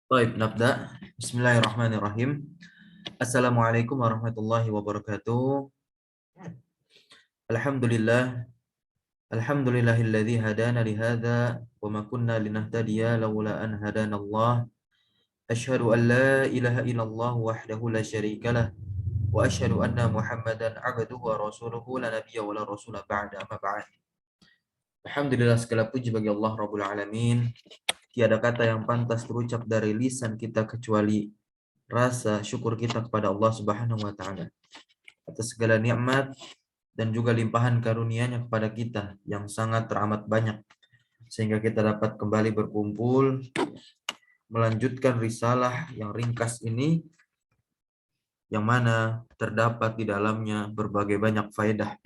Baik, nabda. Bismillahirrahmanirrahim. Assalamualaikum warahmatullahi wabarakatuh. Alhamdulillah, alhamdulillahilladzi hadana li hadza wa ma kunna linahtadiya laula an hadanallah. Asyhadu an la ilaha illallah wahdahu la syarikalah wa asyhadu anna Muhammadan abduhu wa rasuluhu la nabiyya wa la rasula ba'da amma ba'd. Alhamdulillah, segala puji bagi Allah Rabbul Alamin. Tiada kata yang pantas terucap dari lisan kita kecuali rasa syukur kita kepada Allah Subhanahu wa taala atas segala nikmat dan juga limpahan karunia-Nya kepada kita yang sangat teramat banyak sehingga kita dapat kembali berkumpul melanjutkan risalah yang ringkas ini yang mana terdapat di dalamnya berbagai banyak faedah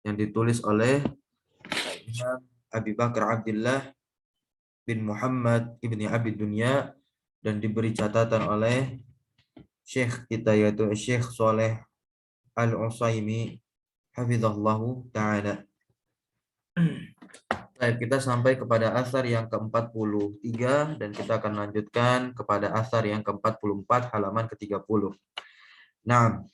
yang ditulis oleh Imam Abi Bakar Abdullah bin Muhammad ibni Abi Dunya dan diberi catatan oleh Syekh kita yaitu Syekh Saleh Al-Utsaimin hafizallahu taala. Baik, kita sampai kepada asar yang ke-43 dan kita akan lanjutkan kepada asar yang ke-44 halaman ke-30. Naam.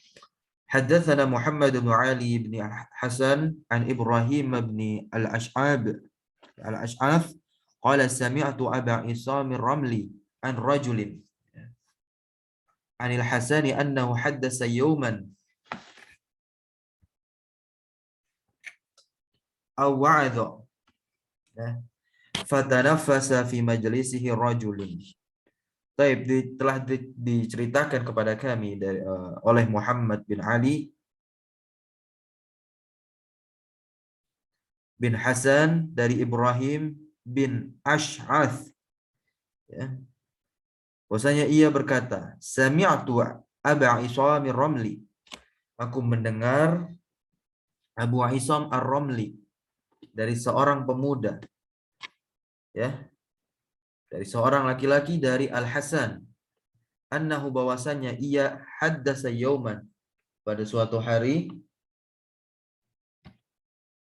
Haddatsana Muhammad bin Ali bin Hasan an Ibrahim bin Al-Ash'af qala sami'tu Aba Isam Ramli an rajulin anil Hasani annahu haddasa yawman aw wa'adha fatanaffasa fi majlisihi rajulun. Taib, telah diceritakan kepada kami oleh Muhammad bin Ali bin Hasan dari Ibrahim bin Ash'ath, ya. Bahwasanya ia berkata, sami'tu Aba Isam Ar-Ramli. Aku mendengar Abu Isam Ar-Ramli dari seorang pemuda, ya, dari seorang laki-laki dari Al-Hasan, annahu bahwasanya ia haddasa yauman, pada suatu hari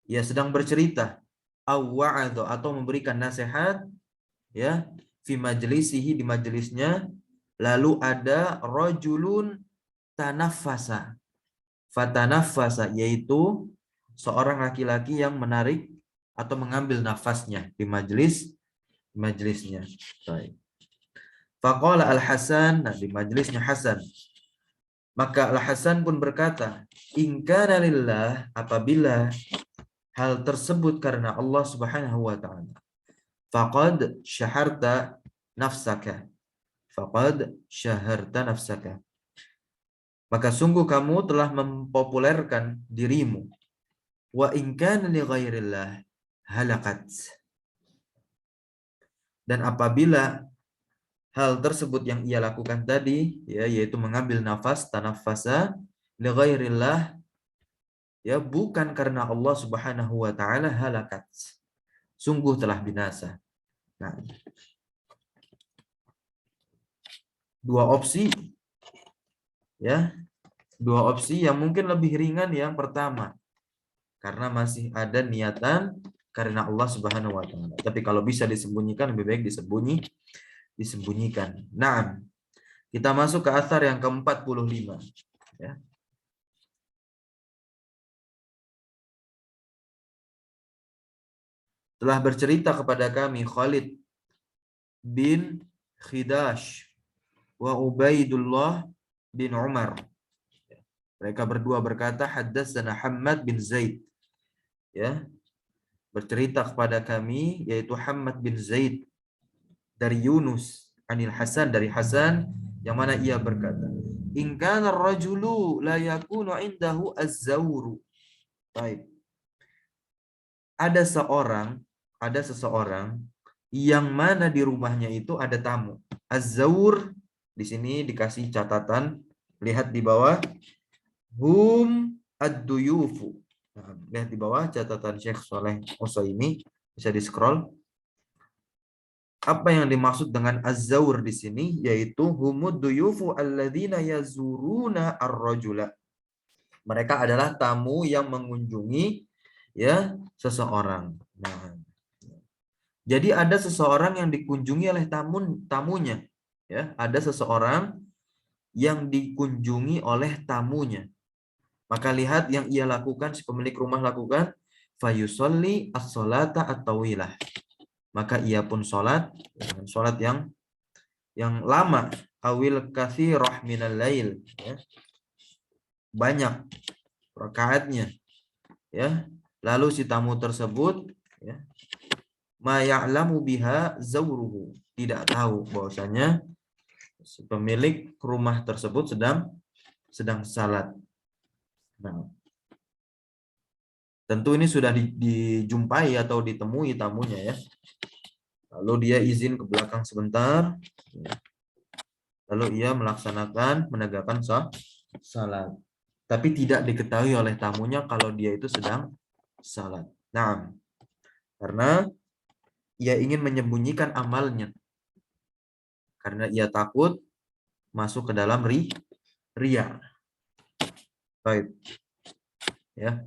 ia sedang bercerita, atau memberikan nasihat, ya, fi majlisihi, di majelisnya, lalu ada rajulun tanaffasa. Fatanaffasa yaitu seorang laki-laki yang menarik atau mengambil nafasnya di majelisnya. Baik. Faqala Al-Hasan, nah di majelisnya Hasan. Maka Al-Hasan pun berkata, in kana lillah, apabila hal tersebut karena Allah Subhanahu wa taala, faqad syaharta nafsaka. Faqad syaharta nafsaka. Maka sungguh kamu telah mempopulerkan dirimu. Wa in kana li ghairillah halakat. Dan apabila hal tersebut yang ia lakukan tadi, ya, yaitu mengambil nafas, tanaffasa li ghairillah, ya, bukan karena Allah Subhanahu wa taala, halakat. Sungguh telah binasa. Nah, dua opsi, ya. Dua opsi yang mungkin lebih ringan yang pertama, karena masih ada niatan karena Allah Subhanahu wa taala. Tapi kalau bisa disembunyikan, lebih baik disembunyikan. Nah, kita masuk ke athar yang ke-45, ya. Telah bercerita kepada kami Khalid bin Khidash wa Ubaidullah bin Umar. Mereka berdua berkata, haddatsana Hammad bin Zaid, ya, bercerita kepada kami yaitu Hammad bin Zaid dari Yunus anil Hasan, dari Hasan, yang mana ia berkata, in kana ar-rajulu la yakunu indahu az-zawru. Baik. Ada seseorang yang mana di rumahnya itu ada tamu. Az-zawr di sini dikasih catatan, lihat di bawah, hum ad-duyufu. Nah, lihat di bawah catatan Syekh Saleh Utsaimin, bisa di-scroll. Apa yang dimaksud dengan az-zawr di sini, yaitu humud duyufu alladzina yazuruna ar-rajula. Mereka adalah tamu yang mengunjungi, ya, seseorang. Nah, Jadi ada seseorang yang dikunjungi oleh tamunya, ya. Ada seseorang yang dikunjungi oleh tamunya. Maka lihat yang ia lakukan, si pemilik rumah lakukan, fayusolli as-solata at-tawilah. Maka ia pun sholat, sholat yang lama, awil katsirah minal lail, ya. Banyak rakaatnya, ya. Lalu si tamu tersebut, ya, ma ya'lamu biha zawruhu, tidak tahu bahwasanya si pemilik rumah tersebut sedang salat. Nah, tentu ini sudah dijumpai atau ditemui tamunya, ya. Lalu dia izin ke belakang sebentar, ya. Lalu ia menegakkan salat. Tapi tidak diketahui oleh tamunya kalau dia itu sedang salat. Nah, karena ia ingin menyembunyikan amalnya. Karena ia takut masuk ke dalam ria. Baik. Ya.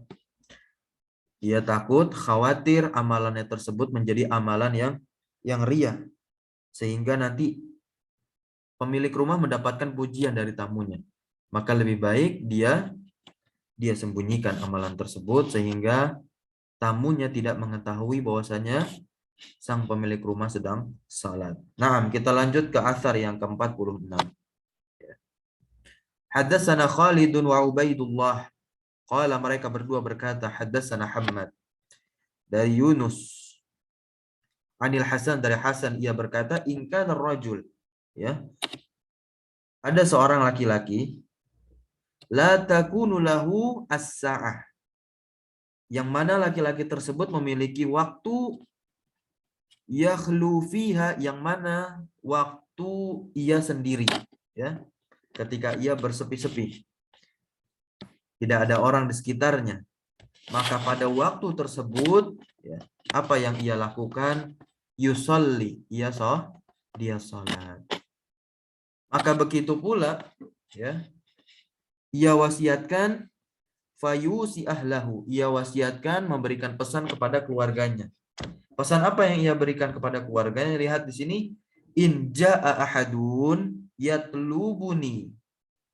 Ia takut, khawatir amalannya tersebut menjadi amalan yang ria. Sehingga nanti pemilik rumah mendapatkan pujian dari tamunya. Maka lebih baik dia sembunyikan amalan tersebut sehingga tamunya tidak mengetahui bahwasanya sang pemilik rumah sedang salat. Nah, kita lanjut ke asar yang ke-46. Haddatsana Khalidun wa Ubaidullah. Qala, mereka berdua berkata, haddatsana Hammad dari Yunus. Anil Hasan, dari Hasan, ia berkata, in kana rajul, ya. Ada seorang laki-laki, la takunu lahu as-sa'ah, yang mana laki-laki tersebut memiliki waktu yakhlu fiha, yang mana waktu ia sendiri, ya. Ketika ia bersepi-sepi, tidak ada orang di sekitarnya, maka pada waktu tersebut, ya, apa yang ia lakukan? Yusolli, dia salat. Maka begitu pula, ya, ia wasiatkan fayusi ahlahu, ia wasiatkan memberikan pesan kepada keluarganya. Pesan apa yang ia berikan kepada keluarganya? Lihat di sini, in jaa ahadun yatlubuni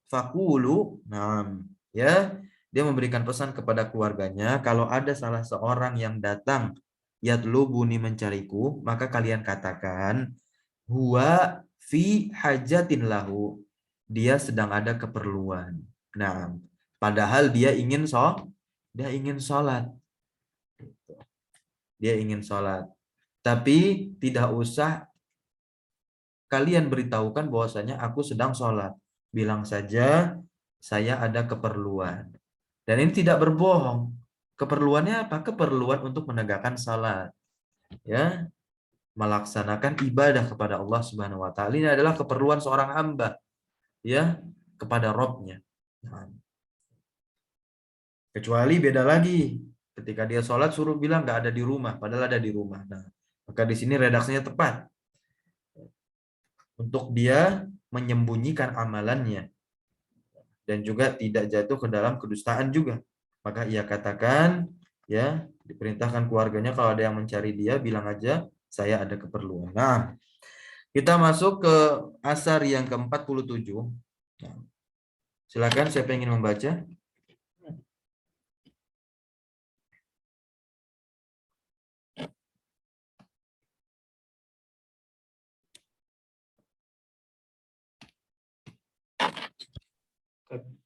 faqulu na'am, ya. Dia memberikan pesan kepada keluarganya, kalau ada salah seorang yang datang yatlubuni, mencariku, maka kalian katakan huwa fi hajatin lahu, dia sedang ada keperluan. Nah, padahal dia ingin sholat. Dia ingin sholat. Tapi tidak usah kalian beritahukan bahwasanya aku sedang sholat. Bilang saja saya ada keperluan. Dan ini tidak berbohong. Keperluannya apa? Keperluan untuk menegakkan salat, ya, melaksanakan ibadah kepada Allah Subhanahu wa taala. Ini adalah keperluan seorang hamba, ya, kepada Rabb-nya. Nah, kecuali beda lagi ketika dia sholat suruh bilang nggak ada di rumah, padahal ada di rumah. Nah, maka di sini redaksinya tepat untuk dia menyembunyikan amalannya dan juga tidak jatuh ke dalam kedustaan juga. Maka ia katakan, ya, diperintahkan keluarganya kalau ada yang mencari dia, bilang aja saya ada keperluan. Nah, kita masuk ke asar yang ke-47. Nah, silakan siapa yang ingin membaca?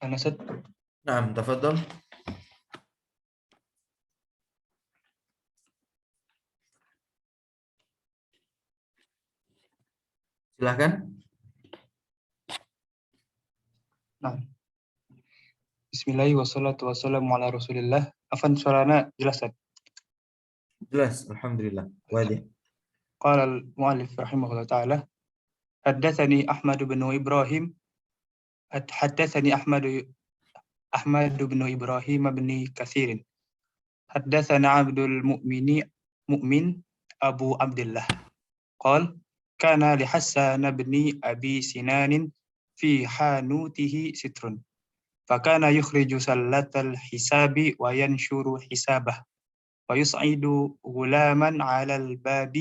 Anasat. Nah, tafadhol. Silakan. Nah. Bismillah wassalatu wassalamu ala Rasulillah. Afan suarana jelas, Tad? Jelas, alhamdulillah. Wajib. Qala al-muallif rahimahullah ta'ala, haddatsani Ahmad bin Ibrahim bin Ibrahim bin Katsir. Haddatsana Abdul Mu'min Abu Abdullah. Qala kana li Hasan bin Abi Sinan fi hanutihi sitrun. فكان يخرج سلة الحساب وينشر حسابه ويصعد غلاما على الباب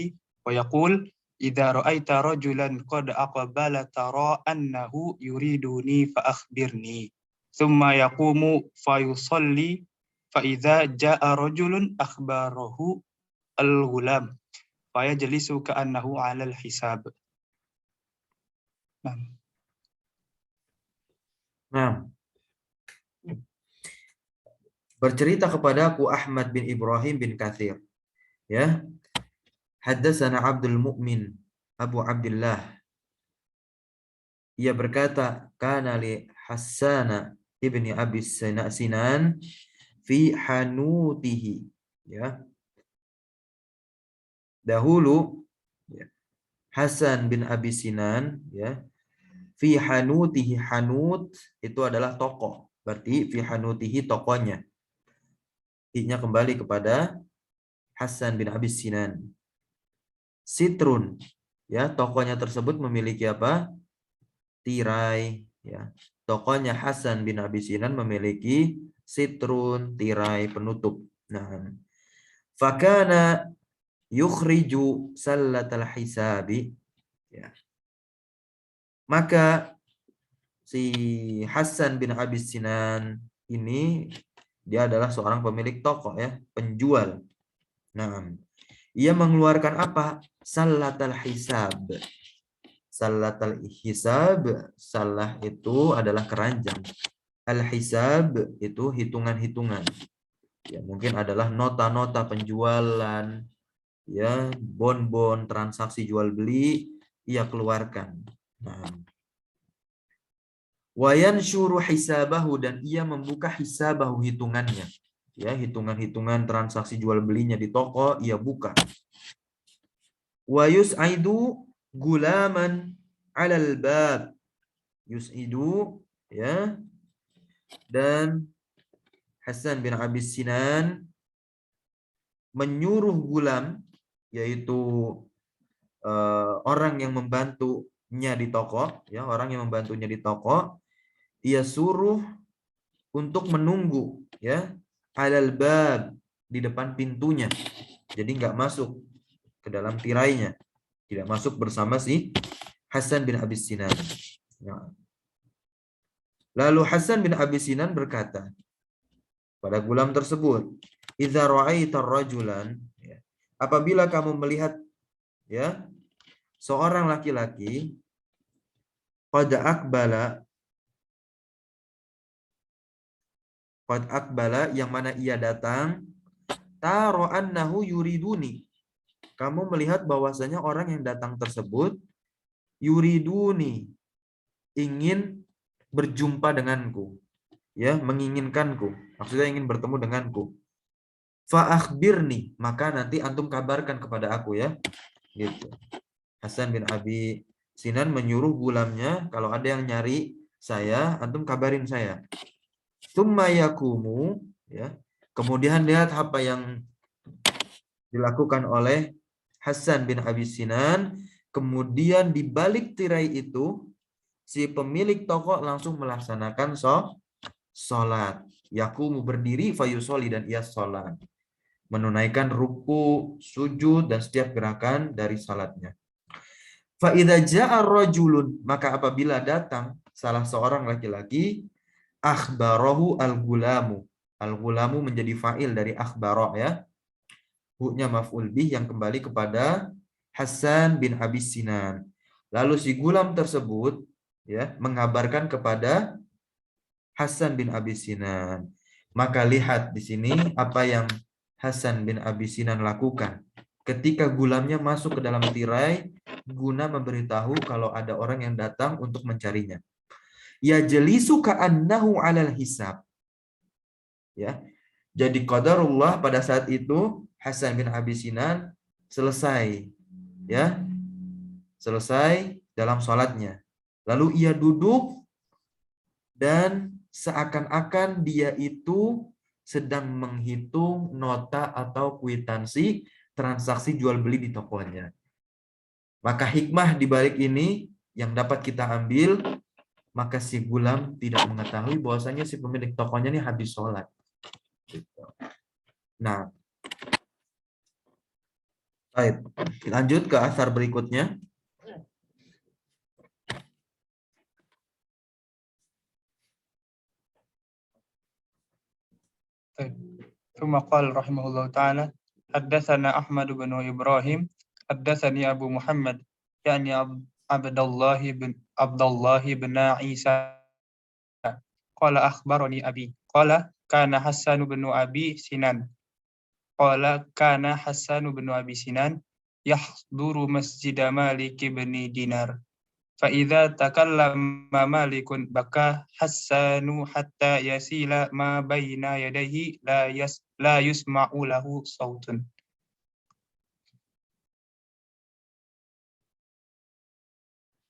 wa yaqul idza ra'aita rajulan qad aqbala tara annahu yuriduni fa akhbirni thumma yaqumu fa yusalli fa idza jaa rajulun akhbarahu al-ghulam fa yajlisu ka'annahu 'ala al-hisab. Nah, bercerita kepadaku Ahmad bin Ibrahim bin Katsir, ya. Haddatsana Abdul Mu'min Abu Abdullah. Ia berkata, kana li Hassan ibni Abi Sinan fi hanutihi, ya. Dahulu ya, Hasan bin Abi Sinan, ya, fi hanutihi, hanut itu adalah toko, berarti fi hanutihi tokonya. Ini kembali kepada Hasan bin Abi Sinan. Sitrun, ya, tokonya tersebut memiliki apa? Tirai, ya. Tokonya Hasan bin Abi Sinan memiliki sitrun, tirai penutup. Nah, fakana yukhriju sallatal hisabi, ya. Maka si Hasan bin Abi Sinan ini dia adalah seorang pemilik toko, ya, penjual. Nah, ia mengeluarkan apa? Sallatal hisab. Sallatal hisab, salah itu adalah keranjang. Al-hisab itu hitungan-hitungan. Ya, mungkin adalah nota-nota penjualan, ya, bon-bon transaksi jual beli ia keluarkan. Nah, wa yanshuru hisabahu, dan ia membuka hisabahu, hitungannya. Ya, hitungan-hitungan transaksi jual belinya di toko ia buka. Wa yus'idu gulaman 'alal bab. Yus'idu, ya. Dan Hasan bin Abi Sinan menyuruh gulam, yaitu orang yang membantunya di toko, ya, orang yang membantunya di toko, ia suruh untuk menunggu, ya, 'alal bab, di depan pintunya. Jadi nggak masuk ke dalam tirainya, tidak masuk bersama si Hasan bin Abi Sinan. Nah. Lalu Hasan bin Abi Sinan berkata pada gulam tersebut, "Idza ra'aita rajulan," ya, apabila kamu melihat, ya, seorang laki-laki, qad akbala, yang mana ia datang, taro annahu yuriduni, kamu melihat bahwasanya orang yang datang tersebut yuriduni, ingin berjumpa denganku, ya, menginginkanku, maksudnya ingin bertemu denganku. Fa akhbirni, maka nanti antum kabarkan kepada aku, ya, gitu. Hasan bin Abi Sinan menyuruh gulamnya, kalau ada yang nyari saya, antum kabarin saya. Tsumma yakumu, ya. Kemudian lihat apa yang dilakukan oleh Hasan bin Abi Sinan. Kemudian di balik tirai itu, si pemilik toko langsung melaksanakan sholat. Yakumu, berdiri, fayusoli, dan ia sholat. Menunaikan ruku, sujud, dan setiap gerakan dari salatnya. Fa idza jaa rajulun, maka apabila datang salah seorang laki-laki, akhbarahu al-gulamu. Al-gulamu menjadi fa'il dari akhbara, ya. Hu-nya maf'ul bih yang kembali kepada Hasan bin Abi Sinan. Lalu si gulam tersebut, ya, mengabarkan kepada Hasan bin Abi Sinan. Maka lihat di sini apa yang Hasan bin Abi Sinan lakukan. Ketika gulamnya masuk ke dalam tirai, guna memberitahu kalau ada orang yang datang untuk mencarinya. Ya jelisu ka'annahu 'alal hisab. Ya. Jadi qadarullah pada saat itu Hasan bin Abi Sinan selesai, ya. Selesai dalam sholatnya. Lalu ia duduk dan seakan-akan dia itu sedang menghitung nota atau kwitansi transaksi jual beli di tokonya. Maka hikmah di balik ini yang dapat kita ambil, maka si gulam tidak mengetahui bahwasanya si pemilik tokonya ini habis sholat. Nah, Baik, lanjut ke asar berikutnya. ثم قال رحمه الله تعالى حدثنا أحمد بن إبراهيم حدثني أبو محمد يعني عبد الله بن عيسى قال أخبرني أبي قال كان حسان بن أبي سنان قال كان حسان بن أبي سنان يحضر مسجد مالك بن دينار فإذا تكلم مالك بكى حسان حتى يسيل ما بين يديه لا يسمع له صوت.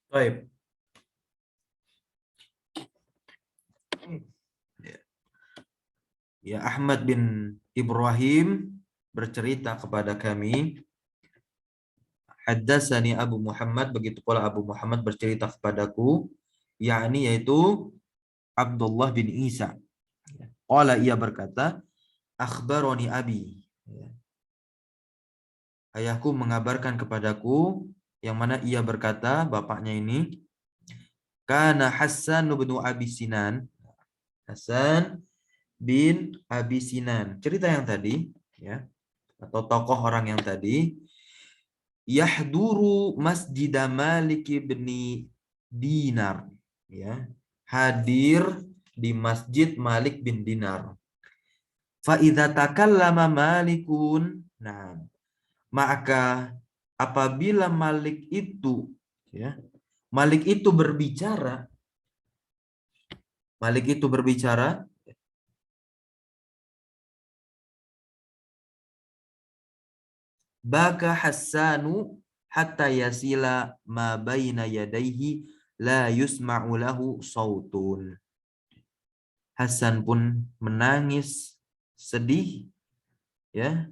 Baik. Ya, Ahmad bin Ibrahim bercerita kepada kami, haddatsani Abu Muhammad, begitu pula Abu Muhammad bercerita kepadaku, yakni yaitu Abdullah bin Isa. Qala, ia berkata, akhbaroni abi. Ayahku mengabarkan kepadaku, yang mana ia berkata, bapaknya ini, kana Hasan bin Abi Sinan. Hasan bin Abi Sinan. Cerita yang tadi, ya, atau tokoh orang yang tadi, yahduru Masjid Malik bin Dinar, ya, hadir di Masjid Malik bin Dinar. Fa idza takallama Malikun, nah, maka apabila Malik itu, ya, Malik itu berbicara, baka Hassanu hatta yasila ma baina yadaihi la yusma'u lahu sautun. Hasan pun menangis sedih, ya,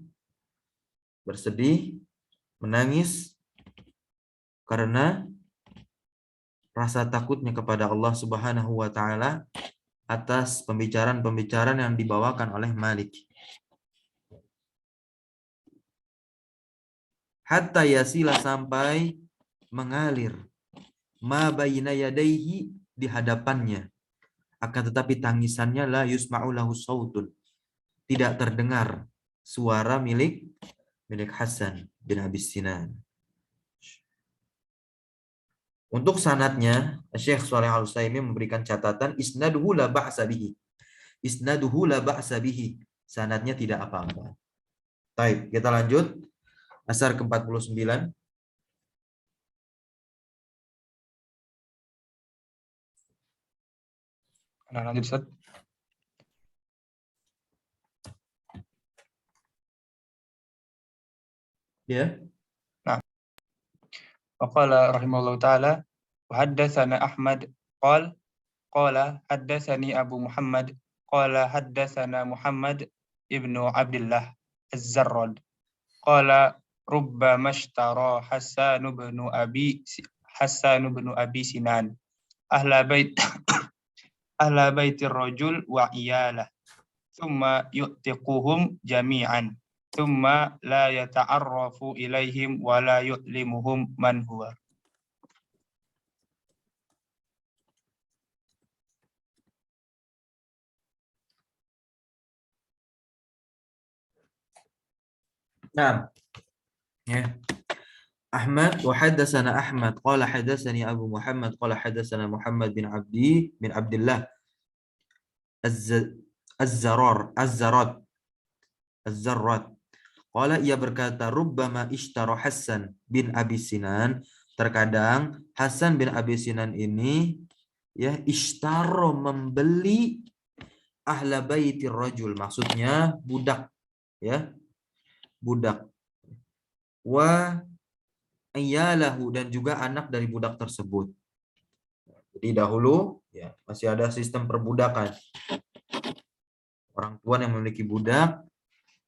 bersedih, menangis karena rasa takutnya kepada Allah Subhanahu wa taala atas pembicaraan-pembicaraan yang dibawakan oleh Malik. Hatta yasila, sampai mengalir, ma baina yadaihi, di hadapannya, akan tetapi tangisannya la yusma'u lahu sautun, tidak terdengar suara milik Hasan bin Abi Sinan. Untuk sanadnya, Syekh Shalih Al-Utsaimin memberikan catatan isnaduhu la ba'sa bihi. Isnaduhu la ba'sa bihi. Sanadnya tidak apa-apa. Baik, kita lanjut. Asar ke-49. Nah, lanjut Ustaz. Ya. Nah. Waqala rahimahullah ta'ala wa haddatsana Ahmad qala haddatsani Abu Muhammad qala haddatsana Muhammad ibnu Abdullah Az-Zarrad qala rubbama ishtara Hasan bin Abi Sinan ahla baitir rajul wa iyalah thumma yu'tiquhum jami'an thumma la yata'arrafu ilaihim wa la yu'limuhum man huwa. Nah, ya. Ahmad wa haddatsana Ahmad qala haddatsani Abu Muhammad qala haddatsana Muhammad bin Abdullah Az-Zarrad. Qala, ia berkata, rubbama ishtara Hasan bin Abi Sinan, terkadang Hasan bin Abi Sinan ini, ya, ishtara, membeli ahla baitir rajul, maksudnya budak, ya, budak, wa iyalahu, dan juga anak dari budak tersebut. Jadi dahulu, ya, masih ada sistem perbudakan. Orang tua yang memiliki budak,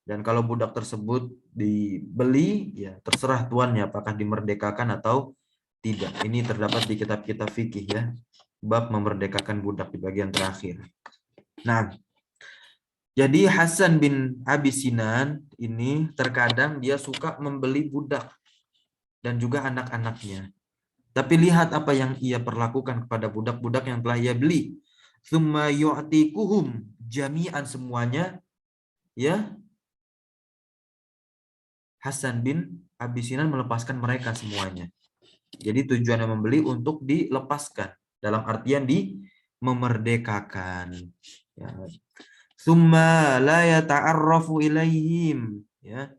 dan kalau budak tersebut dibeli, ya, terserah tuannya apakah dimerdekakan atau tidak. Ini terdapat di kitab-kitab fikih, ya, bab memerdekakan budak di bagian terakhir. Nah, Jadi Hasan bin Abi Sinan ini terkadang dia suka membeli budak dan juga anak-anaknya. Tapi lihat apa yang ia perlakukan kepada budak-budak yang telah ia beli. Tsumma yu'tikuhum jami'an semuanya, ya. Hasan bin Abi Sinan melepaskan mereka semuanya. Jadi tujuannya membeli untuk dilepaskan, dalam artian memerdekakan. Ya. Tsumma la yata'arrafu ilaihim, ya.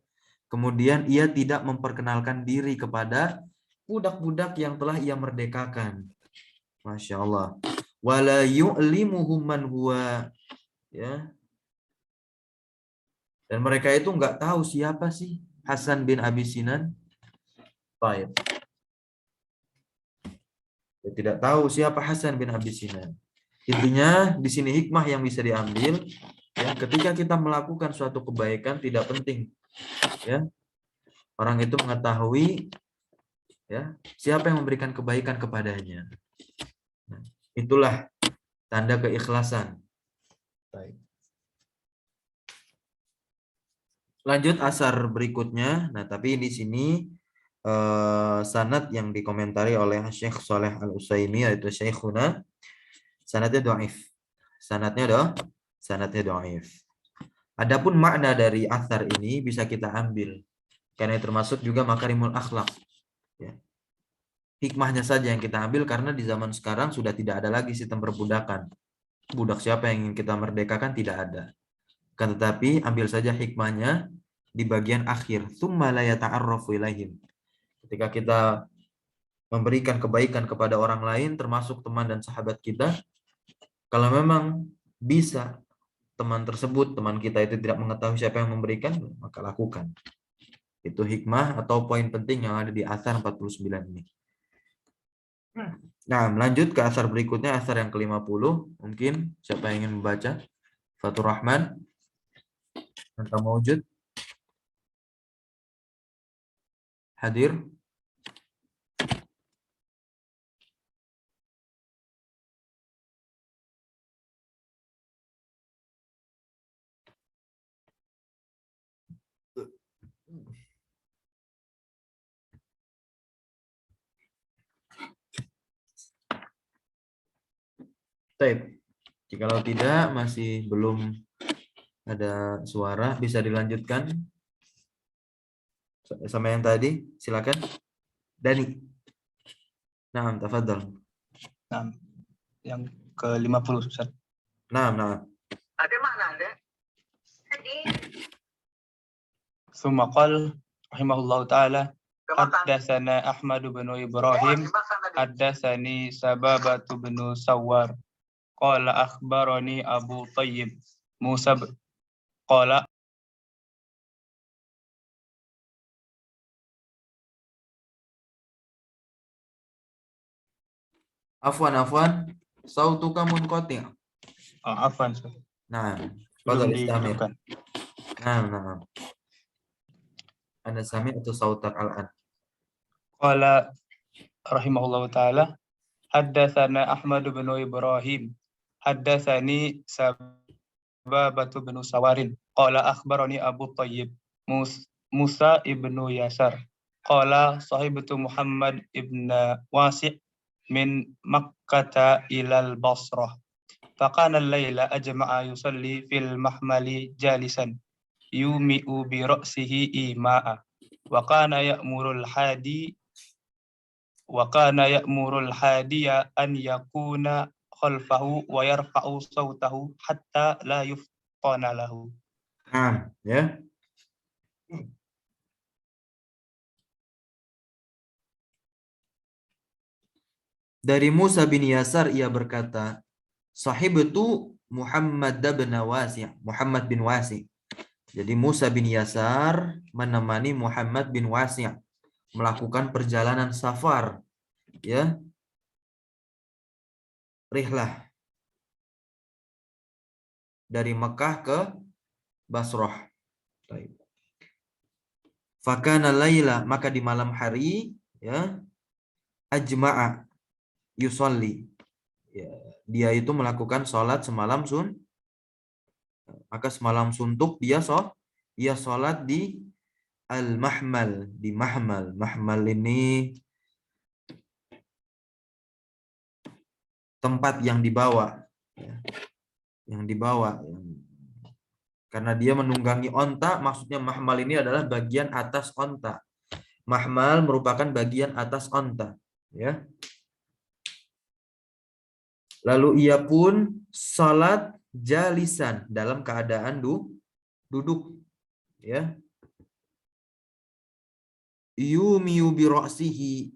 Kemudian ia tidak memperkenalkan diri kepada budak-budak yang telah ia merdekakan. Masya Allah. Wala yu'limuhum man huwa, ya. Dan mereka itu nggak tahu siapa sih Hasan bin Abi Sinan. Baik. Dia tidak tahu siapa Hasan bin Abi Sinan. Intinya di sini hikmah yang bisa diambil, ya, ketika kita melakukan suatu kebaikan tidak penting, ya, orang itu mengetahui, ya, siapa yang memberikan kebaikan kepadanya. Nah, itulah tanda keikhlasan. Baik. Lanjut asar berikutnya. Nah, tapi di sini sanad yang dikomentari oleh Syekh Saleh Al-Utsaimin yaitu Syekhuna, sanadnya dhaif. Sanadnya dhaif. Adapun makna dari asar ini bisa kita ambil karena termasuk juga makarimul akhlak, ya. Hikmahnya saja yang kita ambil karena di zaman sekarang sudah tidak ada lagi sistem perbudakan. Budak siapa yang ingin kita merdekakan tidak ada. Kan tetapi ambil saja hikmahnya di bagian akhir. Tsumma la yata'arrafu ilaihim. Ketika kita memberikan kebaikan kepada orang lain termasuk teman dan sahabat kita, kalau memang bisa teman kita itu tidak mengetahui siapa yang memberikan, maka lakukan. Itu hikmah atau poin penting yang ada di asar 49 ini. Nah, lanjut ke asar berikutnya, asar yang ke-50. Mungkin siapa yang ingin membaca? Fatur Rahman. Anta Mawjud. Hadir. Baik. Jikalau tidak, masih belum ada suara, bisa dilanjutkan sama yang tadi. Silakan. Dani. Nah, tafadhal. Nah, yang ke-50 Ustaz. Nah. Ada makna Anda? Tadi. Tsumma qala rahimahullahu taala haddatsana Ahmad bin Ibrahim haddatsani Sababatu bin Sawar qala akhbarani Abu Thayyib Musa qala Afwan. Sautuka munqati'. afwan Nah, belum fadhal istamir. dihidupkan. Nah. Anda sami'tu sautak al-an. Qala rahimahullahu taala haddatsana Ahmad bin Ibrahim haddatsani Sababatu bin Sawarin qala akhbarani Abu Thayyib Musa ibnu Yasar qala sahibatu Muhammad ibn Wasi' min Makkah ilal Basrah faqana al-laila ajma'a yusalli fil mahmali jalisan yumi'u bi ra'sihi ima'a wa kana ya'murul hadiya an yakuna khalfahu wa yarfa'u sautahu hatta la yuftana lahu. Nah, ya. Dari Musa bin Yasar ia berkata, sahibatu Muhammad bin Wasi'. Jadi Musa bin Yasar menemani Muhammad bin Wasi' melakukan perjalanan safar, ya. Rihlah dari Mekah ke Basrah. Fakana laila, maka di malam hari, ya, ajma'a yusolli, ya, dia itu melakukan sholat semalam Maka semalam suntuk dia sholat di al-mahmal, di mahmal. Mahmal ini tempat yang dibawa, ya. Yang dibawa. Karena dia menunggangi onta, maksudnya mahmal ini adalah bagian atas onta. Mahmal merupakan bagian atas onta, ya. Lalu ia pun salat jalisan dalam keadaan duduk, ya. Yumiyu bi ra'sihi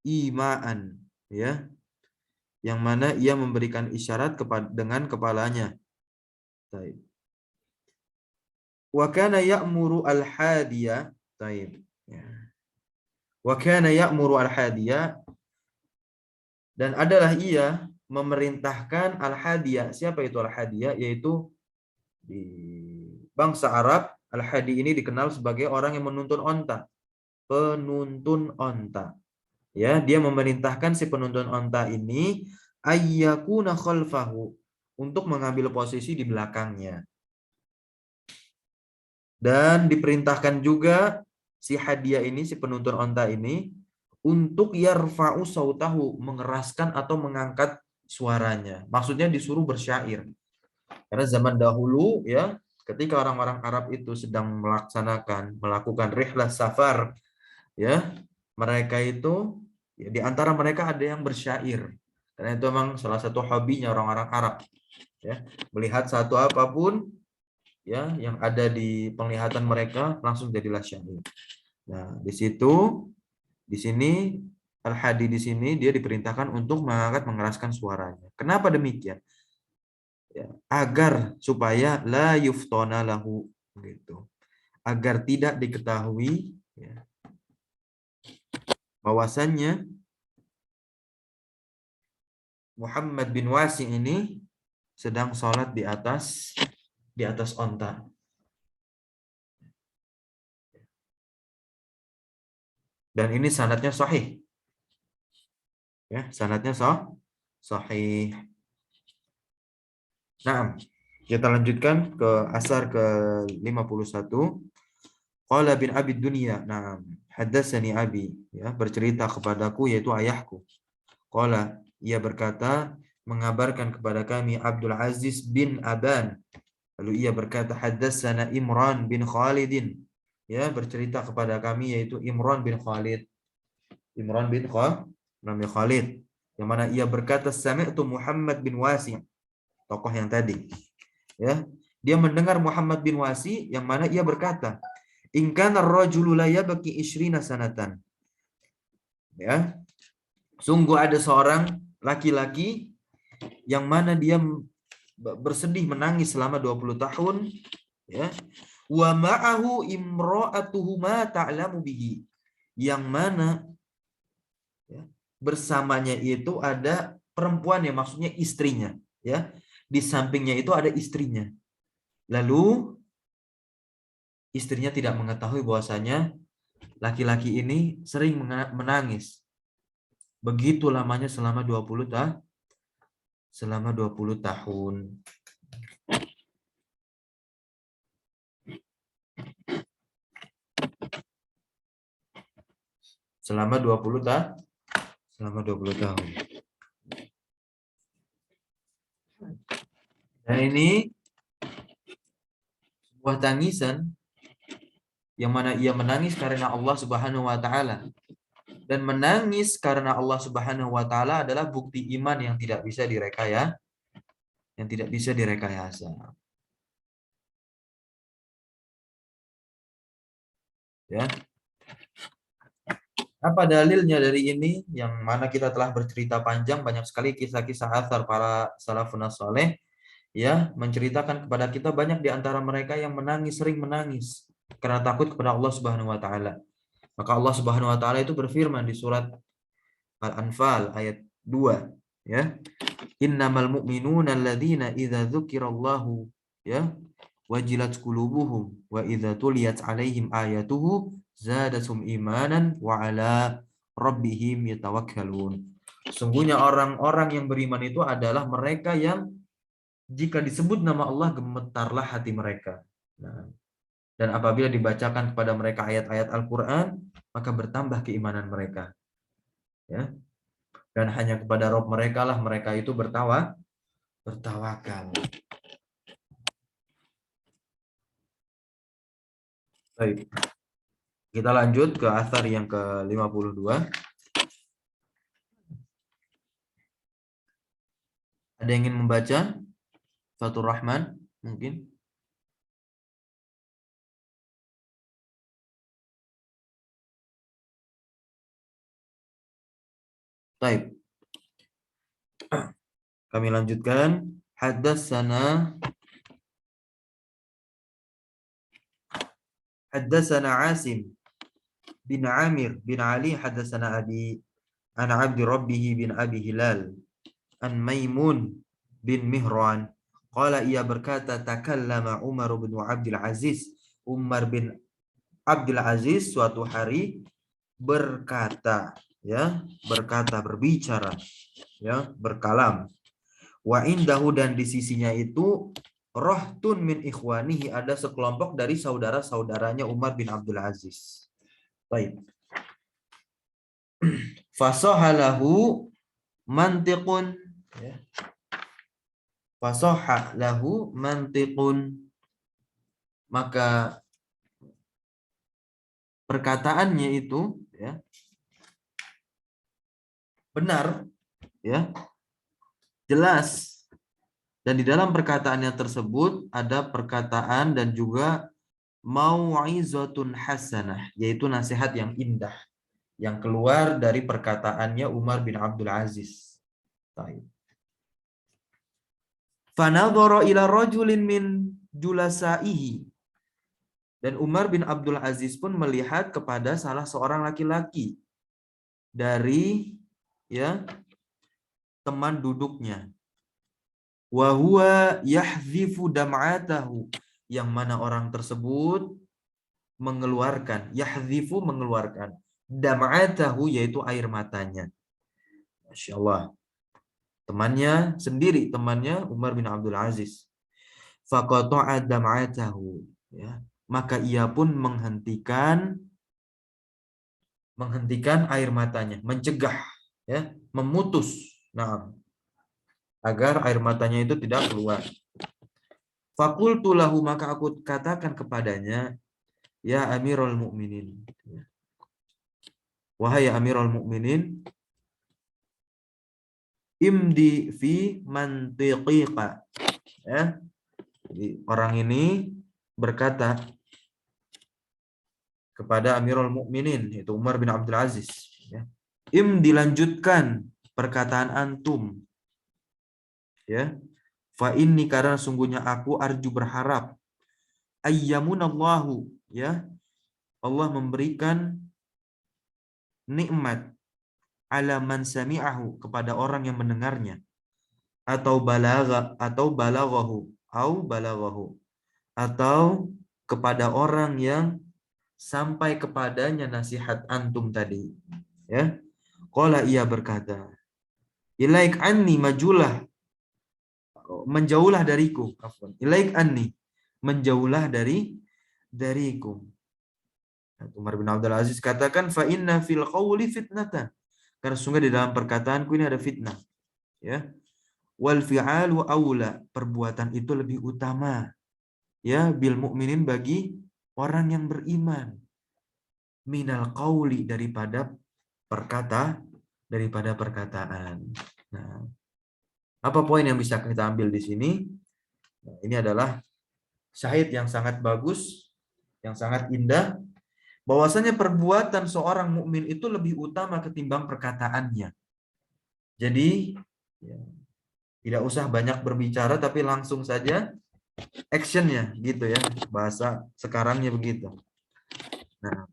ima'an, ya. Yang mana ia memberikan isyarat dengan kepalanya. Baik. Wa kana ya'muru al-hadiya, baik. Ya. Wa kana ya'muru al-hadiya, dan adalah ia memerintahkan al-hadiya. Siapa itu al-hadiya? Yaitu di bangsa Arab, al-hadi ini dikenal sebagai orang yang menuntun onta. Penuntun onta. Ya, dia memerintahkan si penuntun onta ini ayyakuna khalfahu, untuk mengambil posisi di belakangnya. Dan diperintahkan juga si hadiah ini, si penuntun onta ini, untuk yarfa'u sautahu, mengeraskan atau mengangkat suaranya. Maksudnya disuruh bersyair. Karena zaman dahulu, ya, ketika orang-orang Arab itu sedang melakukan rihlah safar, ya, mereka itu, ya, di antara mereka ada yang bersyair. Karena itu memang salah satu hobinya orang-orang Arab, ya, melihat satu apapun, ya, yang ada di penglihatan mereka langsung jadilah syair. Nah, di sini al-hadi di sini dia diperintahkan untuk mengeraskan suaranya. Kenapa demikian? Ya, agar supaya la yuftona lahu, gitu. Agar tidak diketahui, ya, bahwasannya Muhammad bin Wasi ini sedang sholat di atas onta. Dan ini sanadnya sahih. Ya, sanadnya sahih. Nah, kita lanjutkan ke asar ke-51. Qala bin Abi Dunya, nah, haddatsani Abi, ya, bercerita kepadaku, yaitu ayahku. Qala, ia berkata, mengabarkan kepada kami Abdul Aziz bin Aban. Lalu ia berkata, haddatsana Imran bin Khalidin, ya, bercerita kepada kami, yaitu Imran bin Khalid. Imran bin Khalid, yang mana ia berkata, sami'tu Muhammad bin Wasi', tokoh yang tadi, ya, dia mendengar Muhammad bin Wasi, yang mana ia berkata, in kana ar-rajulu la yabki 20 sanatan, ya, sungguh ada seorang laki-laki yang mana dia bersedih menangis selama 20 tahun, ya, wa ma'ahu imra'atuhu ma ta'lamu bihi, yang mana, ya, bersamanya itu ada perempuan, yang maksudnya istrinya, ya, di sampingnya itu ada istrinya. Lalu istrinya tidak mengetahui bahwasanya laki-laki ini sering menangis. Begitu lamanya selama 20 tahun. Selama 20 tahun. Selama 20 tahun. Dan ini sebuah tangisan, yang mana ia menangis karena Allah Subhanahu wa taala. Dan menangis karena Allah Subhanahu wa taala adalah bukti iman yang tidak bisa direkayasa. Ya. Apa dalilnya dari ini? Yang mana kita telah bercerita panjang, banyak sekali kisah-kisah athar para salafun saleh, ya, menceritakan kepada kita banyak di antara mereka yang sering menangis karena takut kepada Allah Subhanahu wa taala. Maka Allah Subhanahu wa taala itu berfirman di surat Al-Anfal ayat 2, ya. Innamal mu'minuna alladzina idza dzukirallahu, ya, wajilat qulubuhum wa idza tuliyat alaihim ayatuhu zadatuhum imanan wa ala rabbihim yatawakkalun. Sungguhnya orang-orang yang beriman itu adalah mereka yang jika disebut nama Allah gemetarlah hati mereka. Nah, dan apabila dibacakan kepada mereka ayat-ayat Al-Quran, maka bertambah keimanan mereka. Ya. Dan hanya kepada Rabb mereka lah mereka itu bertawakal. Baik. Kita lanjut ke athar yang ke-52. Ada yang ingin membaca? Fatur Rahman mungkin. Baik. Kami lanjutkan. Haddatsana Asim bin Amir bin Ali haddatsana Abi an Abdi Rabbih bin Abi Hilal an Maimun bin Mihran qala ia berkata takallama Umar bin Abdul Aziz. Umar bin Abdul Aziz suatu hari berkata, ya, berbicara, ya, berkalam. Wa indahu dan di sisinya itu rohtun min ikhwanihi ada sekelompok dari saudara-saudaranya Umar bin Abdul Aziz. Baik. Fasohalahu mantiqun, ya. Fasohalahu mantiqun, maka perkataannya itu, ya, benar, ya, jelas. Dan di dalam perkataannya tersebut ada perkataan dan juga mau'izatun hasanah, yaitu nasihat yang indah yang keluar dari perkataannya Umar bin Abdul Aziz. Fanadhara ila rajulin min julasaihi, dan Umar bin Abdul Aziz pun melihat kepada salah seorang laki-laki dari, ya, teman duduknya. Wa huwa yahdhifu dam'atahu, yang mana orang tersebut mengeluarkan, yahdhifu mengeluarkan, dam'atahu yaitu air matanya. Masya Allah. Temannya sendiri, temannya Umar bin Abdul Aziz. Faqata'a dam'atahu, ya, maka ia pun menghentikan air matanya, mencegah, ya, memutus, nah, agar air matanya itu tidak keluar. Faqultu lahu, maka aku katakan kepadanya, ya Amirul Mukminin, wahai Amirul Mukminin, imdi fi mantiqiqa, ya. Jadi orang ini berkata kepada Amirul Mukminin, yaitu Umar bin Abdul Aziz, ya. Dilanjutkan perkataan antum, ya. Fa inni, karena sungguhnya aku arju berharap, ayyamunallahu, ya, Allah memberikan nikmat ala man sami'ahu, kepada orang yang mendengarnya, atau balaghahu atau kepada orang yang sampai kepadanya nasihat antum tadi, ya. Qala, ia berkata, ilaik anni, majulah, menjauhlah dariku, afwan, ilaik anni, menjauhlah dariku. Umar bin Abdul Aziz katakan, fa inna fil qawli fitnatan, karena sungguh di dalam perkataanku ini ada fitnah, ya. Wal fi'alu aula, perbuatan itu lebih utama, ya, bil mukminin, bagi orang yang beriman, minal qauli, daripada perkataan. Nah, apa poin yang bisa kita ambil di sini? Nah, ini adalah syahid yang sangat bagus, yang sangat indah, bahwasanya perbuatan seorang mukmin itu lebih utama ketimbang perkataannya. Jadi, ya, tidak usah banyak berbicara, tapi langsung saja actionnya, gitu ya, bahasa sekarangnya begitu. Nah,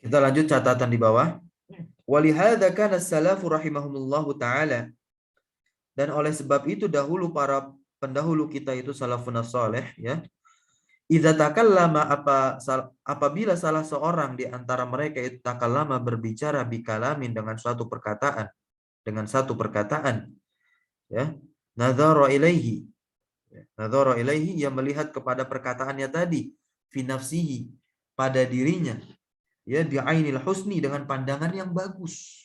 kita lanjut catatan di bawah. Walihada kana salafu rahimahumullahu ta'ala, dan oleh sebab itu dahulu para pendahulu kita itu salafun saleh, ya, Idza takallama apabila salah seorang di antara mereka itu takallama berbicara bikalamin dengan satu perkataan, ya, nadzara ilaihi. Nadzara ilaihi, ia melihat kepada perkataannya tadi, fi nafsihi, pada dirinya, ya, bi'ainil husni, dengan pandangan yang bagus.